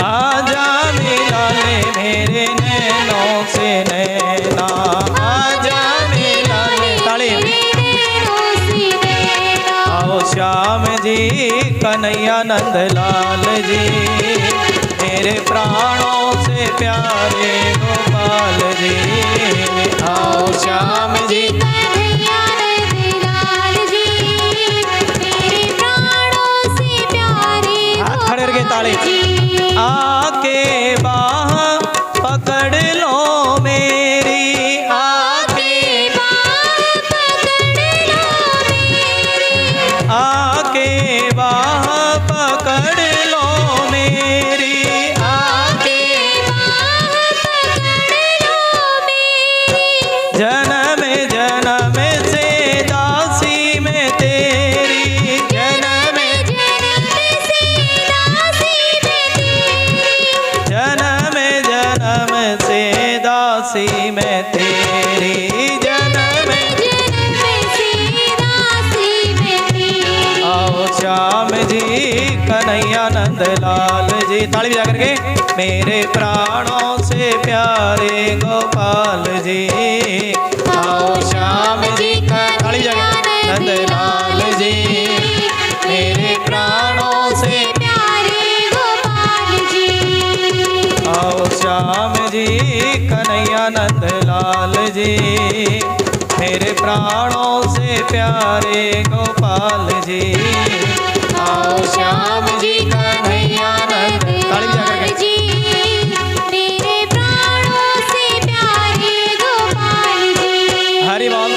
आजा मिला ले मेरे नैनों से नैना, आजा मिला ले ताली। नैनों से नैना। आओ श्याम जी कन्हैया नंद लाल जी, मेरे प्राणों से प्यारे गोपाल जी। आओ श्याम जी कन्हैया नंद लाल जी, मेरे प्राणों से प्यारे हाथ खड़े करके ताली। जी। आके बाह पकड़ लो मेरी, आके आके बाह पकड़ लो मेरी, आके जन्म जन्म से दासी में तेरी, जन्म जन्म जन्म से दासी में तेरी, जन्म। आओ श्याम जी कन्हैया नंद लाल जी, ताली बजा करके। मेरे प्राणों से प्यारे गोपाल जी। आओ श्याम जी ताली बजा के नंद लाल जी, मेरे प्राणों से। आओ श्याम जी कन्हैया नंद लाल जी, मेरे प्राणों से प्यारे गोपाल जी। आओ श्याम जी कन्हैया नंद, ताली बजा करके। मेरे प्राणों से प्यारे गोपाल जी। हरि बोल,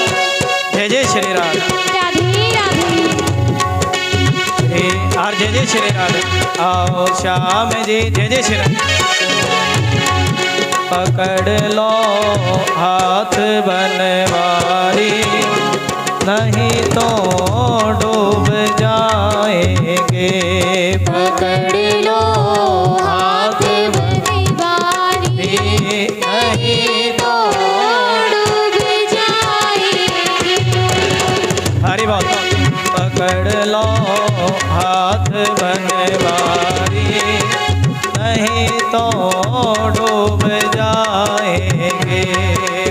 जय जय श्री राधे। राधे राधे। और जय जय श्री राधे। आओ श्याम जी जय जय श्री राधे। पकड़ लो हाथ बनवारी, नहीं तो डूब जाएंगे। पकड़ लो हाथ बनवारी, नहीं तो। डूब जाएंगे। हरि बोल। पकड़ लो हाथ बनवारी, नहीं तो डूब जाएंगे।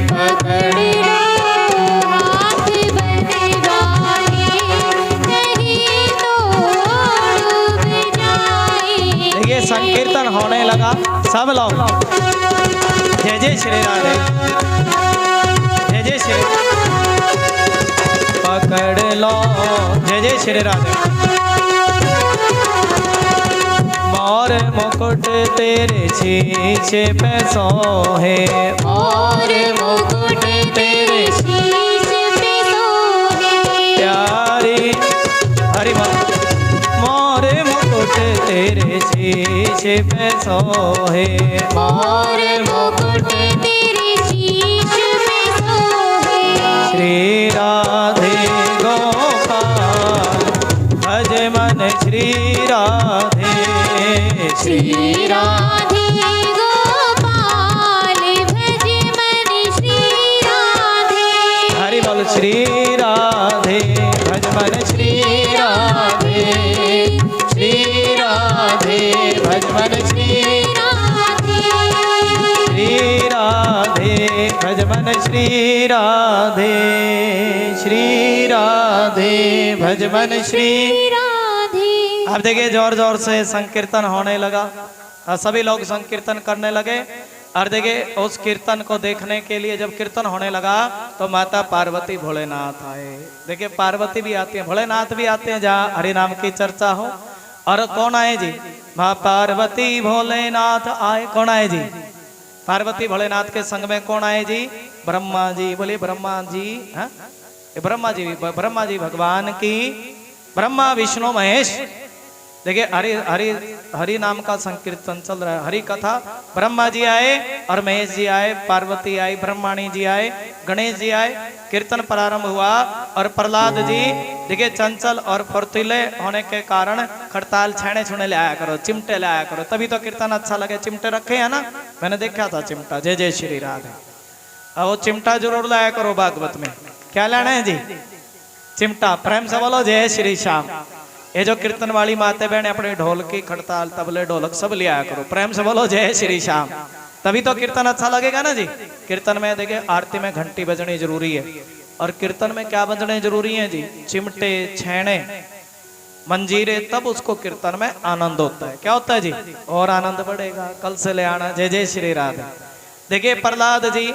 पकड़ लो हाथ बनवारी, नहीं तो डूब जाएंगे। देखिए संकीर्तन होने लगा, सब लोग जय जय श्री राधे, जय जय श्री। पकड़ लो जय जय श्री राधे। मोर मुकुट तेरे शीशे पे सोहे, और मुकुट तेरे शीश पे सोहे। प्यारी हरि बोल। मोर मुकुट तेरे शीशे पे सोहे, और मुकुट तेरे शीश पे सोहे। श्री राधे गोपाल भज मन श्री राधे, श्री राधे गोपाल भज मन श्री राधे। हरि बोल। श्री राधे भज मन श्री राधे, श्री राधे भज मन श्री राधे। श्री राधे भज मन श्री राधे, श्री राधे भज मन श्री। राधे। अब देखिए जोर जोर से संकीर्तन होने लगा और सभी लोग संकीर्तन करने लगे। और देखिए उस कीर्तन को देखने के लिए जब कीर्तन होने लगा तो माता पार्वती भोलेनाथ आए। देखिए पार्वती भी आती है, भोलेनाथ भी आते हैं जहाँ हरि नाम की चर्चा हो। और कौन आए जी? माँ पार्वती भोलेनाथ आए। कौन आए जी? पार्वती भोलेनाथ के संग में कौन आए जी? ब्रह्मा जी। बोले ब्रह्मा जी। हाँ, ब्रह्मा जी भगवान की, ब्रह्मा विष्णु महेश। देखिए हरि हरि हरि नाम का संकीर्तन चल रहा है, हरि कथा। ब्रह्मा जी आए और महेश जी आए, पार्वती आई, ब्रह्माणी जी आए, गणेश जी आए। कीर्तन प्रारंभ हुआ और प्रहलाद जी देखिए चंचल और फुर्तीले होने के कारण खड़ताल छेने छुने ले आया करो, चिमटे ले आया करो, तभी तो कीर्तन अच्छा लगे। चिमटे रखे हैं ना, मैंने देखा था चिमटा। जय जय श्री राधे। अब वो चिमटा जरूर लाया करो भागवत में। क्या लेना है जी? चिमटा। प्रेम से बोलो जय श्री श्याम। ये जो कीर्तन वाली माते बहने अपने ढोल की खड़ताल तबले ढोलक सब ले आया करो। प्रेम से बोलो जय श्री श्याम, तभी तो कीर्तन अच्छा लगेगा ना जी। कीर्तन में देखिए आरती में घंटी बजनी जरूरी है, और कीर्तन में क्या बजने जरूरी है जी? चिमटे, छेने, मंजीरे, तब उसको कीर्तन में आनंद होता है। क्या होता है जी? और आनंद बढ़ेगा। कल से ले आना। जय जय श्री राधे। देखिए प्रहलाद जी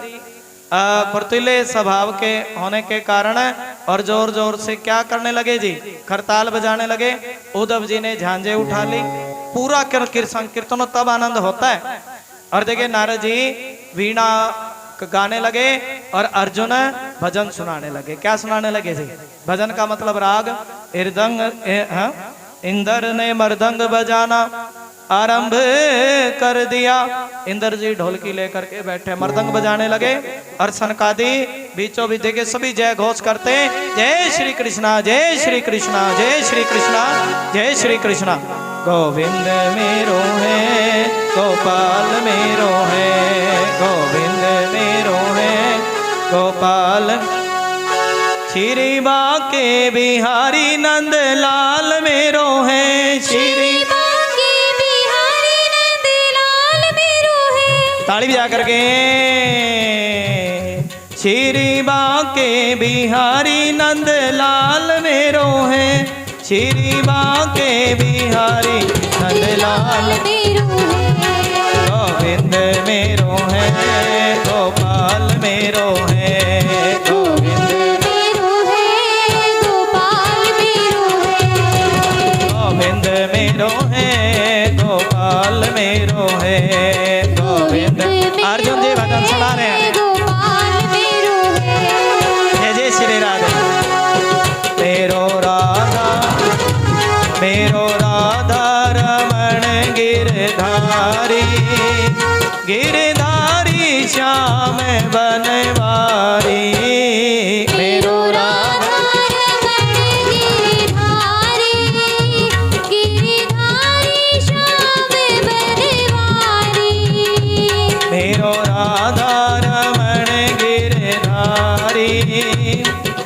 फुर्तीले स्वभाव के होने के कारण और जोर जोर से क्या करने लगे जी? खरताल बजाने लगे। उद्धव जी ने झांझे उठा ली। पूरा कीर्तन तब आनंद होता है। और देखिए नारद जी वीणा गाने लगे और अर्जुन भजन सुनाने लगे। क्या सुनाने लगे जी? भजन का मतलब राग। इंद्र ने मृदंग बजाना आरंभ कर दिया। इंद्र जी ढोलकी लेकर के बैठे, मृदंग बजाने लगे और सनकादि बीचों बीच देखे सभी जय घोष करते, जय श्री कृष्णा, जय श्री कृष्णा, जय श्री कृष्णा, जय श्री कृष्णा। गोविंद मेरो है, गोपाल मेरो है, गोविंद मेरो है, गोपाल। श्री बाके बिहारी नंद लाल मेरो है, श्री ताली बजा करके। श्री बाके बिहारी नंद लाल मेरो है, श्री बाके बिहारी नंद लाल मेरो है, गोविंद मेरो है, गोपाल मेरो है, गोविंद मेरो है, गोपाल मेरो है, गोविंद मेरो है, गोपाल मेरो है, गोविंद। अर्जुन जी भजन सुना रहे हैं। जय जय श्री राधे। मेरो राधा रमण गिरधारी, गिरधारी श्याम बनवारी। मेरो राधा रमण गिरधारी, गिरधारी श्याम बनवारी। मेरो राधा रमण गिरधारी,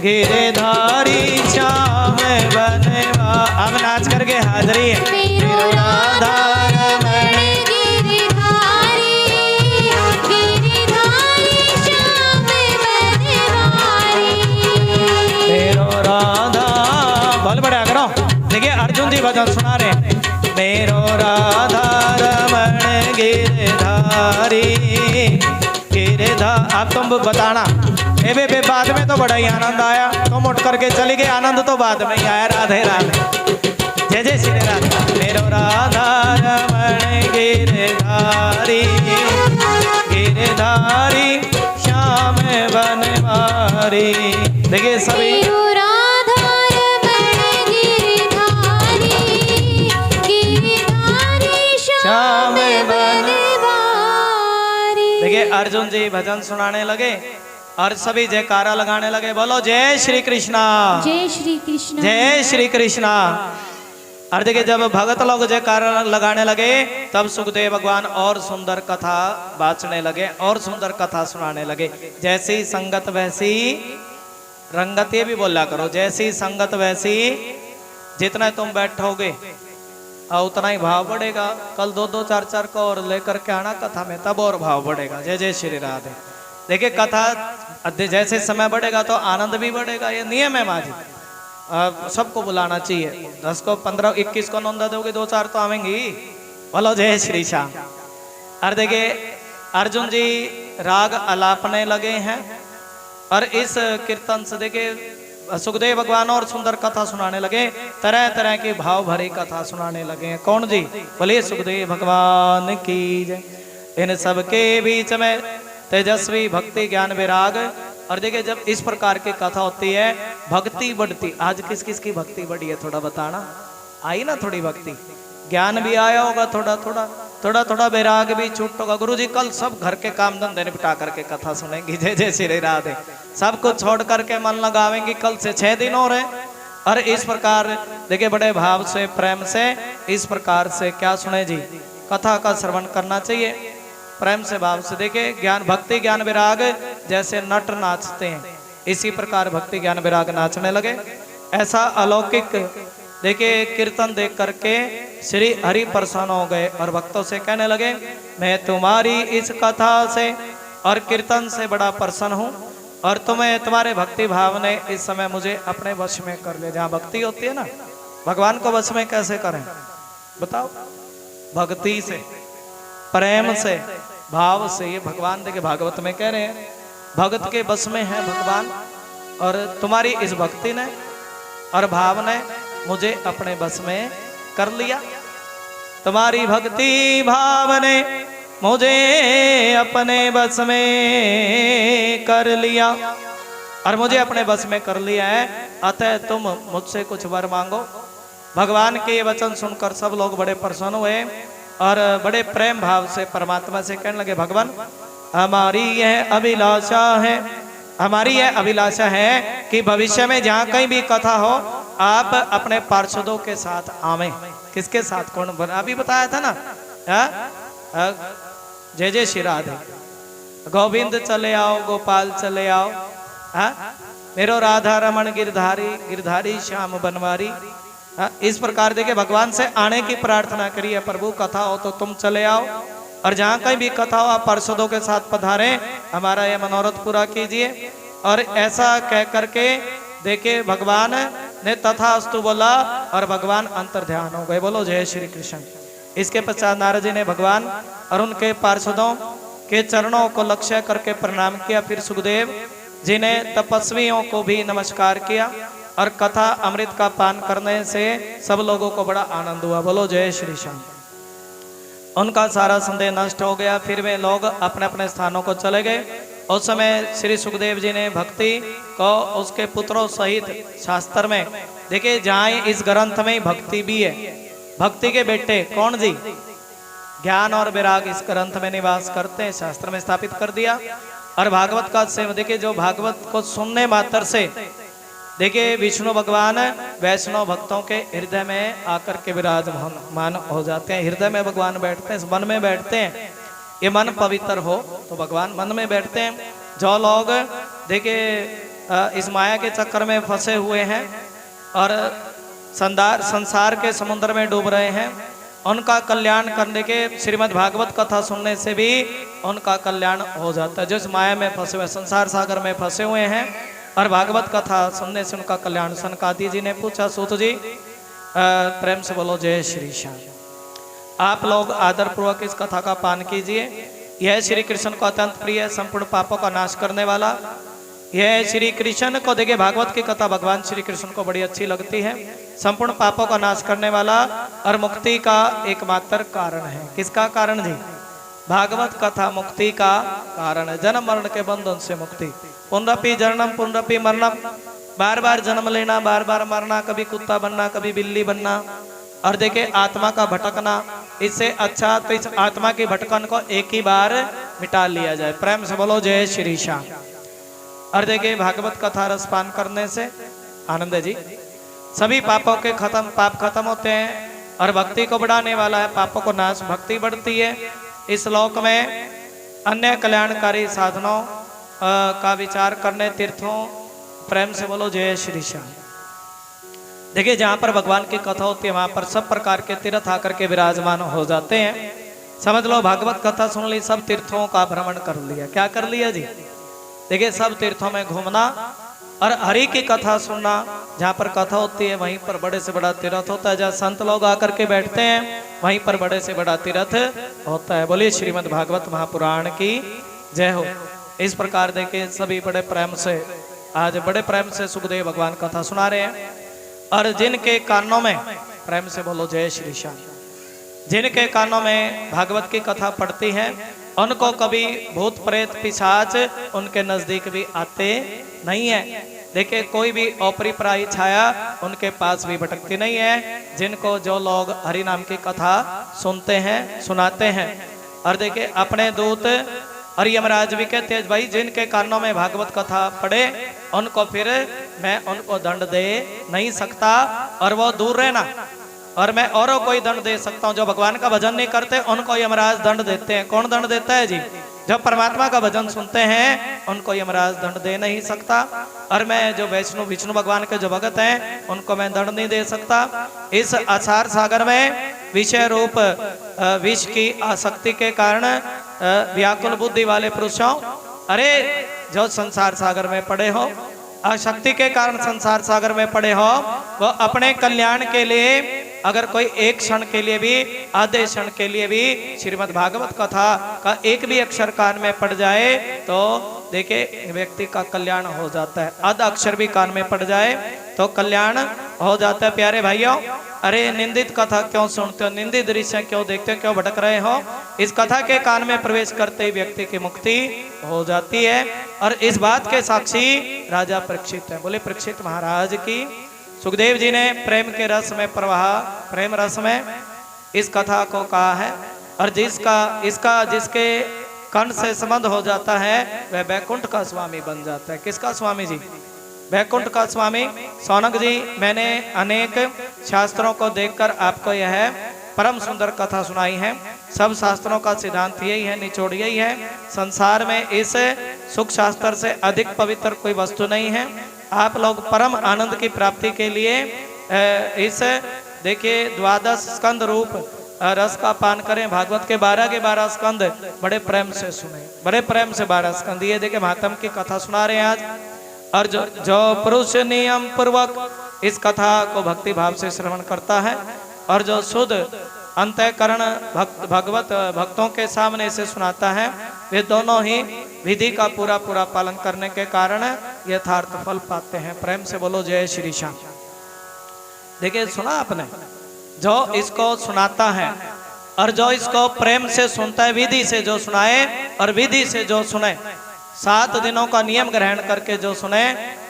गिरधारी श्याम बनवा। अब नाच करके हाजरी है। मेरो राधा रमण गिरधारी, गिरधारी श्याम बनवारी। मेरो राधा बोल बड़ा करो। देखिए अर्जुन जी भजन सुना रहे। मेरो राधा रमण गिरधारी, गिरधारी। अब तुम बताना बे बाद में तो बड़ा ही आनंद आया, तुम उठ करके चली गए, आनंद तो बाद में ही आया। राधे राधे। जय जय श्री राधे। मेरो राधा रमण गिरधारी, गिरधारी श्याम बनवारी। देखिए सभी श्याम बनवारी। देखिए अर्जुन जी भजन सुनाने लगे और सभी जयकारा लगाने लगे। बोलो जय श्री कृष्णा, जय श्री कृष्णा, जय श्री कृष्णा। और देखिए जब भगत लोग जयकारा लगाने लगे तब सुखदेव भगवान और सुंदर कथा बाचने लगे और सुंदर कथा सुनाने लगे। जैसी संगत वैसी रंगत, ये भी बोला करो। जैसी संगत वैसी, जितना तुम बैठोगे और उतना ही भाव बढ़ेगा। कल दो दो चार चार को और लेकर के आना कथा में, तब और भाव बढ़ेगा। जय जय श्री राधे। देखिए कथा जैसे समय बढ़ेगा तो आनंद भी बढ़ेगा, ये नियम है माँ जी। सबको बुलाना चाहिए। 10 को 15 21 को नौंदा दोगे, 2-4 तो आवेंगी। बोलो जय श्री श्याम। और देखिए अर्जुन जी राग अलापने लगे हैं और इस कीर्तन से देखिए सुखदेव भगवान और सुंदर कथा सुनाने लगे, तरह तरह की भाव भरी कथा सुनाने लगे। कौन जी? बोलिए सुखदेव भगवान की जय। इन सबके बीच में तेजस्वी भक्ति ज्ञान वैराग। और देखिए जब इस प्रकार की कथा होती है भक्ति बढ़ती। आज किस किस की भक्ति बढ़ी है थोड़ा बताना। आई ना थोड़ी भक्ति, ज्ञान भी आया होगा थोड़ा थोड़ा, थोड़ा थोड़ा वैराग भी छूट होगा। गुरु जी कल सब घर के काम धंधे निपटा करके कथा सुनेंगी। जय जय श्री राधे। सब कुछ छोड़ करके मन लगावेंगी। कल से 6 दिन हो रहे। और इस प्रकार देखिए बड़े भाव से प्रेम से इस प्रकार से क्या सुने जी, कथा का श्रवण करना चाहिए प्रेम से भाव से। देखिए ज्ञान भक्ति ज्ञान वैराग जैसे नट नाचते हैं, इसी प्रकार भक्ति ज्ञान वैराग नाचने लगे। ऐसा अलौकिक देखिए कीर्तन देख करके श्री हरि प्रसन्न हो गए और भक्तों से कहने लगे, मैं तुम्हारी इस कथा से और कीर्तन से बड़ा प्रसन्न हूँ और तुम्हें तुम्हारे भक्ति भाव ने इस समय मुझे अपने वश में कर लिया। जहाँ भक्ति होती है ना, भगवान को वश में कैसे करें बताओ? भक्ति से, प्रेम से, भाव से। ये भगवान देखिए भागवत में कह रहे हैं भगत के बस में है भगवान। और तुम्हारी इस भक्ति ने और भाव ने मुझे अपने बस में कर लिया। तुम्हारी भक्ति भाव ने मुझे अपने बस में कर लिया और मुझे अपने बस में कर लिया है। अतः तुम मुझसे कुछ वर मांगो। भगवान के ये वचन सुनकर सब लोग बड़े प्रसन्न हुए और बड़े प्रेम भाव से परमात्मा से कहने लगे, भगवान हमारी यह अभिलाषा है, हमारी यह अभिलाषा है कि भविष्य में जहाँ कहीं भी कथा हो आप अपने पार्षदों के साथ आवें। किसके साथ? कौन बना अभी बताया था ना, जय जय श्री राधे। गोविंद चले आओ, गोपाल चले आओ, मेरो राधा रमन गिरधारी, गिरधारी श्याम बनवारी। इस प्रकार देखिए भगवान से आने की प्रार्थना करिए। प्रभु कथा हो तो तुम चले आओ और जहाँ कहीं भी कथा हो आप पार्षदों के साथ पधारे, हमारा यह मनोरथ पूरा कीजिए। और ऐसा कह करके देखिए भगवान ने तथास्तु बोला और भगवान अंतर ध्यान हो गए। बोलो जय श्री कृष्ण। इसके पश्चात नारद जी ने भगवान और उनके पार्षदों के चरणों को लक्ष्य करके प्रणाम किया। फिर सुखदेव जी ने तपस्वियों को भी नमस्कार किया और कथा अमृत का पान करने से सब लोगों को बड़ा आनंद हुआ। बोलो जय श्री श्याम। उनका सारा संदेह नष्ट हो गया। फिर वे लोग अपने अपने स्थानों को चले गए। उस समय श्री सुखदेव जी ने भक्ति को उसके पुत्रों सहित शास्त्र में देखिए, जहाँ इस ग्रंथ में भक्ति भी है, भक्ति के बेटे कौन जी? ज्ञान और वैराग इस ग्रंथ में निवास करते हैं, शास्त्र में स्थापित कर दिया। और भागवत का सेवन देखिए, जो भागवत को सुनने मात्र से देखिए विष्णु भगवान वैष्णव भक्तों के हृदय में आकर के विराजमान हो जाते हैं। हृदय में भगवान बैठते हैं, मन में बैठते हैं। ये मन पवित्र हो तो भगवान मन में बैठते हैं। जो लोग देखिए इस माया के चक्कर में फंसे हुए हैं और संसार के समुद्र में डूब रहे हैं, उनका कल्याण करने के श्रीमद् भागवत कथा सुनने से भी उनका कल्याण हो जाता है। जो इस माया में फंसे हुए, संसार सागर में फंसे हुए हैं और भागवत कथा सुनने से उनका कल्याण। सनकादि जी ने पूछा, सूत जी प्रेम से बोलो जय श्री श्याम। आप लोग आदर पूर्वक इस कथा का पान कीजिए। यह श्री कृष्ण को अत्यंत प्रिय है, संपूर्ण पापों का नाश करने वाला। यह श्री कृष्ण को देखिए, भागवत की कथा भगवान श्री कृष्ण को बड़ी अच्छी लगती है। संपूर्ण पापों का नाश करने वाला और मुक्ति का एकमात्र कारण है। किसका कारण जी? भागवत कथा मुक्ति का कारण है, जन्म मरण के बंधन से मुक्ति। पुनरपि जन्म पुनरपि मरणम, बार बार जन्म लेना, बार बार मरना, कभी कुत्ता बनना, कभी बिल्ली बनना। और देखिए आत्मा का भटकना, इससे अच्छा तो इस आत्मा की भटकन को एक ही बार मिटा लिया जाए। प्रेम से बोलो जय श्री श्याम। और देखिए भागवत कथा रसपान करने से आनंद जी सभी पापों के पाप खत्म होते हैं और भक्ति को बढ़ाने वाला है, पापों को नाश। भक्ति बढ़ती है। इस श्लोक में अन्य कल्याणकारी साधनों का विचार करने, तीर्थों, प्रेम से बोलो जय श्री श्याम। देखिए जहाँ पर भगवान की कथा होती है वहां पर सब प्रकार के तीर्थ आकर के विराजमान हो जाते हैं। समझ लो भागवत कथा सुन ली, सब तीर्थों का भ्रमण कर लिया। क्या कर लिया जी? देखिए सब तीर्थों में घूमना और हरि की कथा सुनना। जहाँ पर कथा होती है वहीं पर बड़े से बड़ा तीर्थ होता है। जहाँ संत लोग आकर के बैठते हैं वहीं पर बड़े से बड़ा तीर्थ होता है। बोलिए श्रीमद् भागवत महापुराण की जय हो। इस प्रकार देखिए सभी बड़े प्रेम से आज बड़े प्रेम से सुखदेव भगवान कथा सुना रहे हैं। और जिनके कानों में, प्रेम से बोलो जय श्री श्याम, जिनके कानों में भागवत की कथा पड़ती है उनको कभी भूत प्रेत पिशाच उनके नजदीक भी आते नहीं है। देखिए कोई भी अपरिप्रायी छाया उनके पास भी भटकती नहीं है, जिनको जो लोग हरि नाम की कथा सुनते हैं सुनाते हैं। और देखिए अपने दूत और यमराज भी कहते हैं भाई जिनके कानों में भागवत कथा पड़े उनको फिर मैं उनको दंड दे नहीं सकता और वो दूर रहना, और मैं औरों को ही दंड दे सकता हूँ। जो भगवान का भजन नहीं करते उनको यमराज दंड देते हैं। कौन दंड देता है जी? जो परमात्मा का भजन सुनते हैं उनको यमराज दंड दे नहीं सकता, और मैं जो विष्णु भगवान के जो भगत हैं उनको मैं दंड नहीं दे सकता। इस असार सागर में विषय रूप विष की आसक्ति के कारण व्याकुल बुद्धि वाले पुरुषों, अरे जो संसार सागर में पड़े हो, आसक्ति के कारण संसार सागर में पड़े हो, वो अपने कल्याण के लिए अगर कोई एक क्षण के लिए भी, आधे क्षण के लिए भी श्रीमद् भागवत कथा का एक भी अक्षर कान में पड़ जाए तो देखिए व्यक्ति का कल्याण हो जाता है। आधा अक्षर भी कान में पड़ जाए तो कल्याण हो जाता है। प्यारे भाइयों, अरे निंदित कथा क्यों सुनते हो, निंदित दृश्य क्यों देखते हो, क्यों भटक रहे हो? इस कथा के कान में प्रवेश करते ही व्यक्ति की मुक्ति हो जाती है। और इस बात के साक्षी राजा परीक्षित है। बोले परीक्षित महाराज की। सुखदेव जी ने प्रेम के रस में प्रवाह, प्रेम रस में इस कथा को कहा है, और जिसके कंठ से संबंध हो जाता है वह बैकुंठ का स्वामी बन जाता है। किसका स्वामी जी? बैकुंठ का स्वामी। सौनक जी, मैंने अनेक शास्त्रों को देखकर आपको यह परम सुंदर कथा सुनाई है। सब शास्त्रों का सिद्धांत यही है, निचोड़ यही है, संसार में इस सुख शास्त्र से अधिक पवित्र कोई वस्तु नहीं है। आप लोग परम आनंद की प्राप्ति के लिए इस देखिए 12 स्कंद रूप रस का पान करें। भागवत के 12 स्कंद बड़े प्रेम से सुने, बड़े प्रेम से 12 स्कंद। ये देखिए महात्म की कथा सुना रहे हैं आज। और जो पुरुष नियम पूर्वक इस कथा को भक्ति भाव से श्रवण करता है और जो शुद्ध अंतःकरण भगवत भक्तों के सामने इसे सुनाता है, वे दोनों ही विधि का पूरा पालन करने के कारण यथार्थ फल पाते हैं। प्रेम से बोलो जय श्री श्याम। देखिए सुना आपने, जो इसको सुनाता है और जो इसको प्रेम से सुनता है, विधि से जो सुनाए और विधि से जो सुने, 7 दिनों का नियम ग्रहण करके जो सुने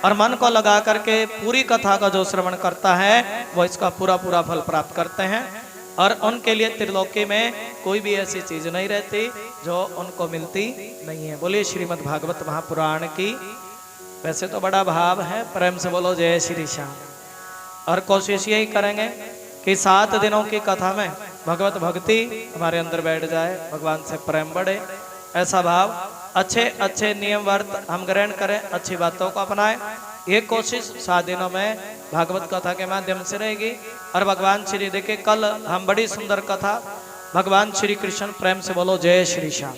और मन को लगा करके पूरी कथा का जो श्रवण करता है वो इसका पूरा फल प्राप्त करते हैं। और उनके लिए त्रिलोकी में कोई भी ऐसी चीज नहीं रहती जो उनको मिलती नहीं है। बोलिए श्रीमद् भागवत महापुराण की। वैसे तो बड़ा भाव है, प्रेम से बोलो जय श्री श्याम। और कोशिश यही करेंगे कि 7 दिनों की कथा में भगवत भक्ति हमारे अंदर बैठ जाए, भगवान से प्रेम बढ़े, ऐसा भाव, अच्छे नियम वर्त हम ग्रहण करें, अच्छी बातों को अपनाएं। ये कोशिश 7 दिनों में भागवत कथा के माध्यम से रहेगी। और भगवान श्री, देखिए कल हम बड़ी सुंदर कथा भगवान श्री कृष्ण, प्रेम से बोलो जय श्री श्याम,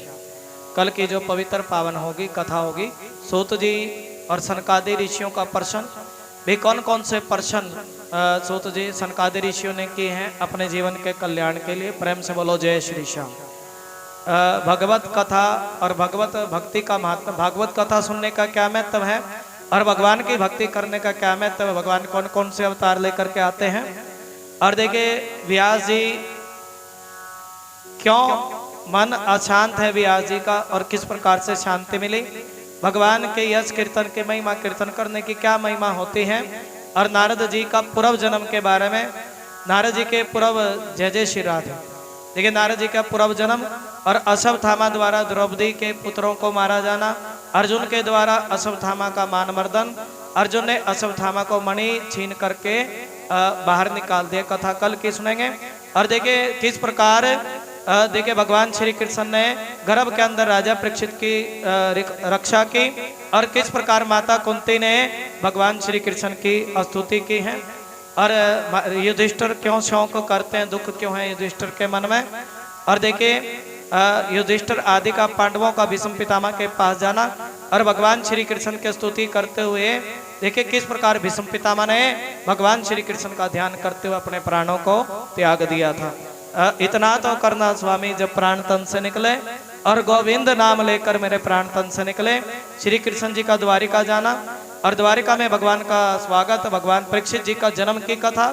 कल की जो पवित्र पावन होगी कथा होगी, सूत जी और सनकादि ऋषियों का प्रश्न भी, कौन से प्रश्न सूत जी सनकादि ऋषियों ने किए हैं अपने जीवन के कल्याण के लिए। प्रेम से बोलो जय श्री श्याम। भगवत कथा और भगवत भक्ति का महत्व, भागवत कथा सुनने का क्या महत्व है और भगवान की भक्ति करने का क्या महत्व है, भगवान कौन से अवतार लेकर के आते हैं। और देखिए व्यास जी, क्यों मन अशांत है व्यास जी का और किस प्रकार से शांति मिली, भगवान के यश कीर्तन की महिमा, कीर्तन करने की क्या महिमा होती है। और नारद जी का पूर्व जन्म के बारे में, नारद जी के पूर्व, जय श्री राधे। देखिए नारद जी का पूर्व जन्म और अश्वत्थामा द्वारा द्रौपदी के पुत्रों को मारा जाना, अर्जुन के द्वारा अश्वत्थामा का मान मर्दन, अर्जुन ने अश्वत्थामा को मणि छीन करके बाहर निकाल दिया, कथा कल की सुनेंगे। और देखिए किस प्रकार देखिए भगवान श्री कृष्ण ने गर्भ के अंदर राजा परीक्षित की रक्षा की और किस प्रकार माता कुंती ने भगवान श्री कृष्ण की स्तुति की है। और युधिष्ठिर क्यों शौक करते हैं, दुख क्यों है युधिष्ठिर के मन में। और देखिए युधिष्ठिर आदि का पांडवों का भीष्म पितामह के पास जाना और भगवान श्री कृष्ण की स्तुति करते हुए देखिए किस प्रकार भीष्म पितामह ने भगवान श्री कृष्ण का ध्यान करते हुए अपने प्राणों को त्याग दिया था। इतना तो करना स्वामी, जब प्राण तन से निकले और गोविंद नाम लेकर मेरे प्राण तन से निकले। श्री कृष्ण जी का द्वारिका जाना, और द्वारिका में भगवान का स्वागत, भगवान परीक्षित जी का जन्म की कथा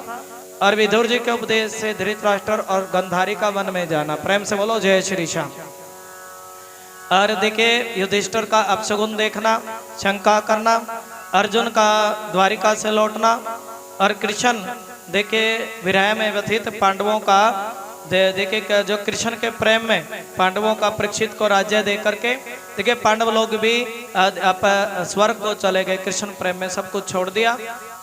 और विदुर जी के उपदेश से धृतराष्ट्र और गंधारी का वन में जाना। प्रेम से बोलो जय श्री श्याम। और देखिए युधिष्ठिर का अपशगुन देखना, शंका करना, अर्जुन का द्वारिका से लौटना और कृष्ण देखिए विरह में व्यथित पांडवों का देखिए जो कृष्ण के प्रेम में पांडवों का परीक्षित को राज्य दे करके देखिए पांडव लोग भी स्वर्ग को चले गए, कृष्ण प्रेम में सब कुछ छोड़ दिया।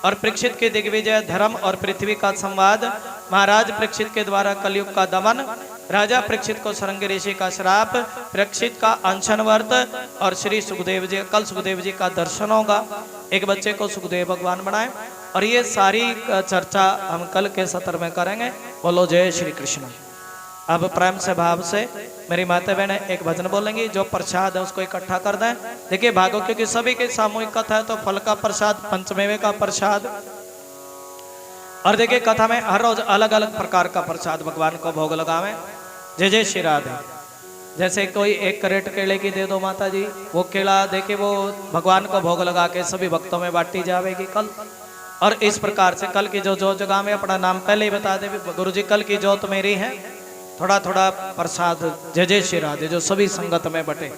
और परीक्षित के दिग्विजय, धर्म और पृथ्वी का संवाद, महाराज परीक्षित के द्वारा कलयुग का दमन, राजा परीक्षित को सरंगी ऋषि का श्राप, परीक्षित का अनशन व्रत और श्री सुखदेव जी, कल सुखदेव जी का दर्शन होगा। एक बच्चे को सुखदेव भगवान बनाए और ये सारी चर्चा हम कल के सत्र में करेंगे। बोलो जय श्री कृष्ण। अब प्रेम से भाव से मेरी माता बहनें एक भजन बोलेंगी, जो प्रसाद है उसको इकट्ठा कर दें। देखिए भागो, क्योंकि सभी की सामूहिक कथा है तो फल का प्रसाद, पंचमेवे का प्रसाद, और देखिए कथा में हर रोज अलग अलग प्रकार का प्रसाद भगवान को भोग लगावे। जय जय श्री राधे। जैसे कोई एक करेट केले की दे दो माता जी, वो केला देखिए वो भगवान को भोग लगा के सभी भक्तों में बांटी जाएगी कल। और इस प्रकार से कल की जो जगह में अपना नाम पहले ही बता दे, गुरु जी कल की जोत मेरी है, थोड़ा थोड़ा प्रसाद जय जय श्री राधे जो सभी संगत में बटे,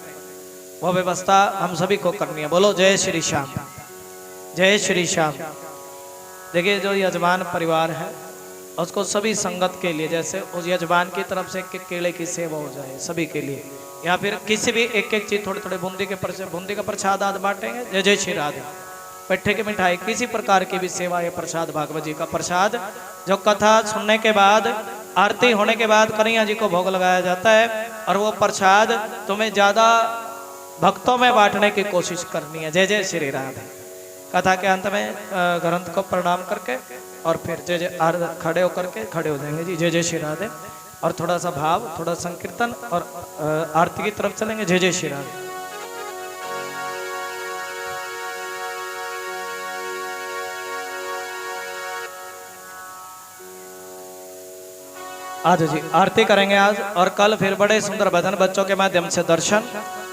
वो व्यवस्था हम सभी को करनी है। बोलो जय श्री श्याम, जय श्री श्याम। देखिए जो यजमान परिवार है उसको सभी संगत के लिए, जैसे उस यजमान की तरफ से एक केले की सेवा हो जाए सभी के लिए, या फिर किसी भी एक एक चीज थोड़े थोड़े बूंदी का प्रसाद आदि बांटेंगे। जय जय श्री राधे। पेठे की मिठाई, किसी प्रकार की भी सेवा या प्रसाद, भागवत जी का प्रसाद जो कथा सुनने के बाद, आरती होने के बाद कन्हैया जी को भोग लगाया जाता है। और वो प्रसाद तुम्हें ज्यादा भक्तों में बांटने की कोशिश करनी है। जय जय श्री राधे। कथा के अंत में ग्रंथ को प्रणाम करके और फिर जय जय खड़े होकर के खड़े हो जाएंगे जी, जय जय श्री राधे। और थोड़ा सा भाव, थोड़ा संकीर्तन और आरती की तरफ चलेंगे। जय जय श्री राधे। आज जी आरती करेंगे आज, और कल फिर बड़े सुंदर भजन बच्चों के माध्यम से दर्शन।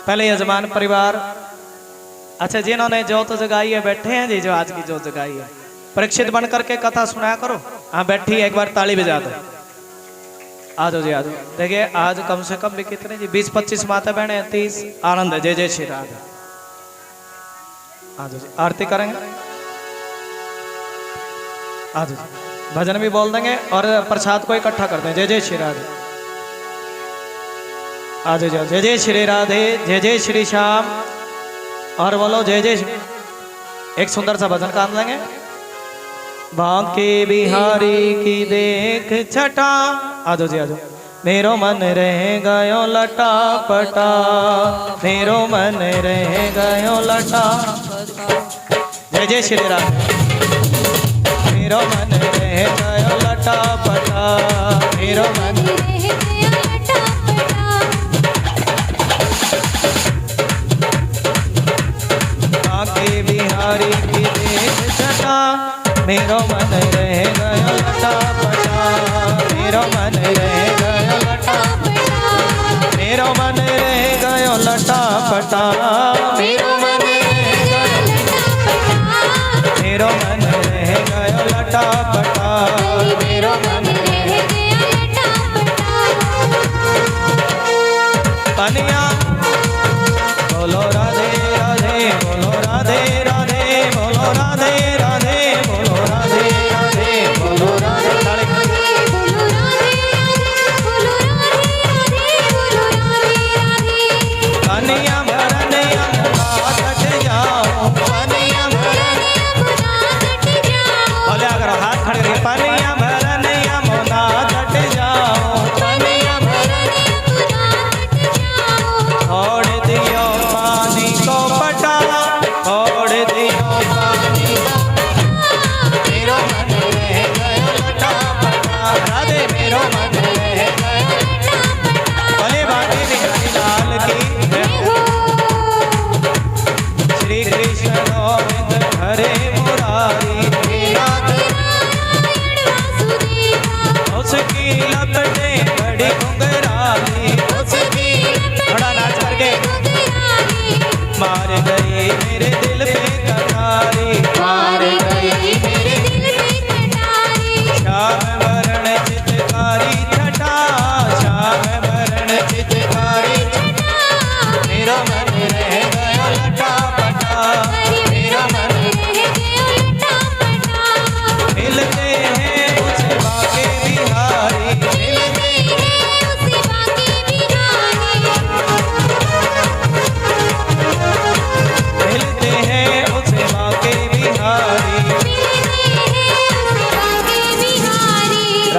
पहले यजमान परिवार, अच्छा जिन्होंने जोत जगाई है बैठे हैं जी, जो आज की जोत जगाई है, परीक्षित बन करके कथा सुनाया करो। हाँ बैठी एक बार ताली बजा दो। आ जाओ जी आ जाओ। देखिए आज कम से कम भी कितने जी, 20-25 माता बहने, 30 आनंद है। जय जय श्री राधे। आ जाओ जी आरती करेंगे। आ जाओ जी भजन भी बोल देंगे और प्रसाद को इकट्ठा कर दें। जय जय श्री राधे। आ जाओ। जय जय श्री राधे, जय जय श्री श्याम। और बोलो जय जय। एक सुंदर सा भजन का लेंगे। बांके बिहारी की देख छटा, आ जाओ जी आ जाओ। मेरो मन रह गयो लटा पटा, मेरो मन रह गयो लटा। जय जय श्री राधे। मेरो मन रह गयो लटा पटा, मेरो मन रह गयो लटा पटा। बांके बिहारी की देख छटा, मेरो मन रह गयो लटा पटा, मेरो मन रह गयो लटा पटा, मेरो मन रह गयो लटा पटा, मेरो मन रह गयो लटा पटा, मेरो मन रह गयो लटा पटा, मेरो मन रह गयो लटा पटा। कन्हैया बोलो राधे राधे, बोलो राधे राधे, बोलो राधे राधे, बोलो राधे राधे, बोलो राधे राधे, बोलो राधे राधे, बोलो राधे राधे, बोलो राधे राधे। कन्हैया भरने यमुना तट जाओ, कन्हैया भरने यमुना तट जाओ। बोले अगर हाथ खड़े रहे, कन्हैया भरने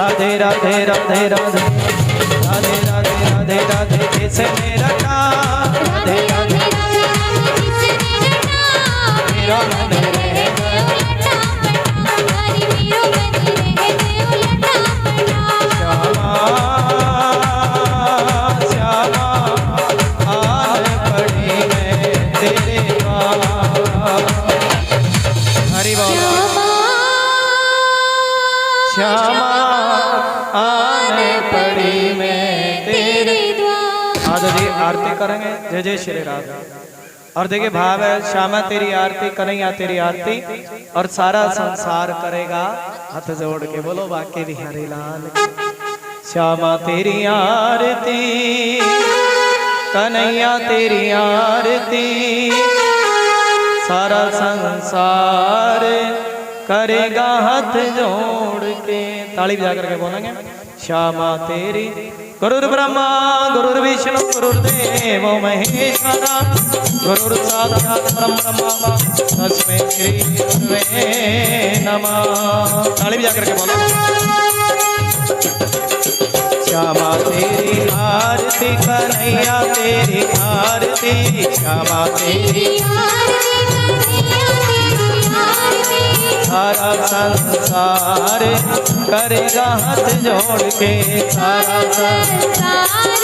राधे राधे राधे राधे राधे राधे राधे राधे जैसे मेरा नाम राधे राधे मेरा मन रहे श्यामा श्यामा आन पड़ी मैं तेरे द्वार हरि बोल श्यामा आन पड़ी मैं तेरे आज जी आरती करेंगे जय जय श्री राम। और देखिए भाव है श्यामा तेरी आरती कन्हैया तेरी आरती और सारा संसार करेगा हाथ जोड़ के बोलो बाके बिहारी लाल की। श्यामा तेरी आरती कन्हैया तेरी आरती सारा संसार करेगा हाथ जोड़ के। ताली बजा करके बोलेंगे श्यामा तेरी गुरुर् ब्रह्मा गुरुर्विष्णु गुरुर्देवो महेश्वरा गुरुर्साक्षात् परब्रह्म तस्मै श्री गुरुवे नमः। ताली बजा करके बोलो श्यामा तेरी आरती कन्हैया तेरी आरती श्यामा तेरी सारा संसार करेगा हाथ जोड़ के सारा संसार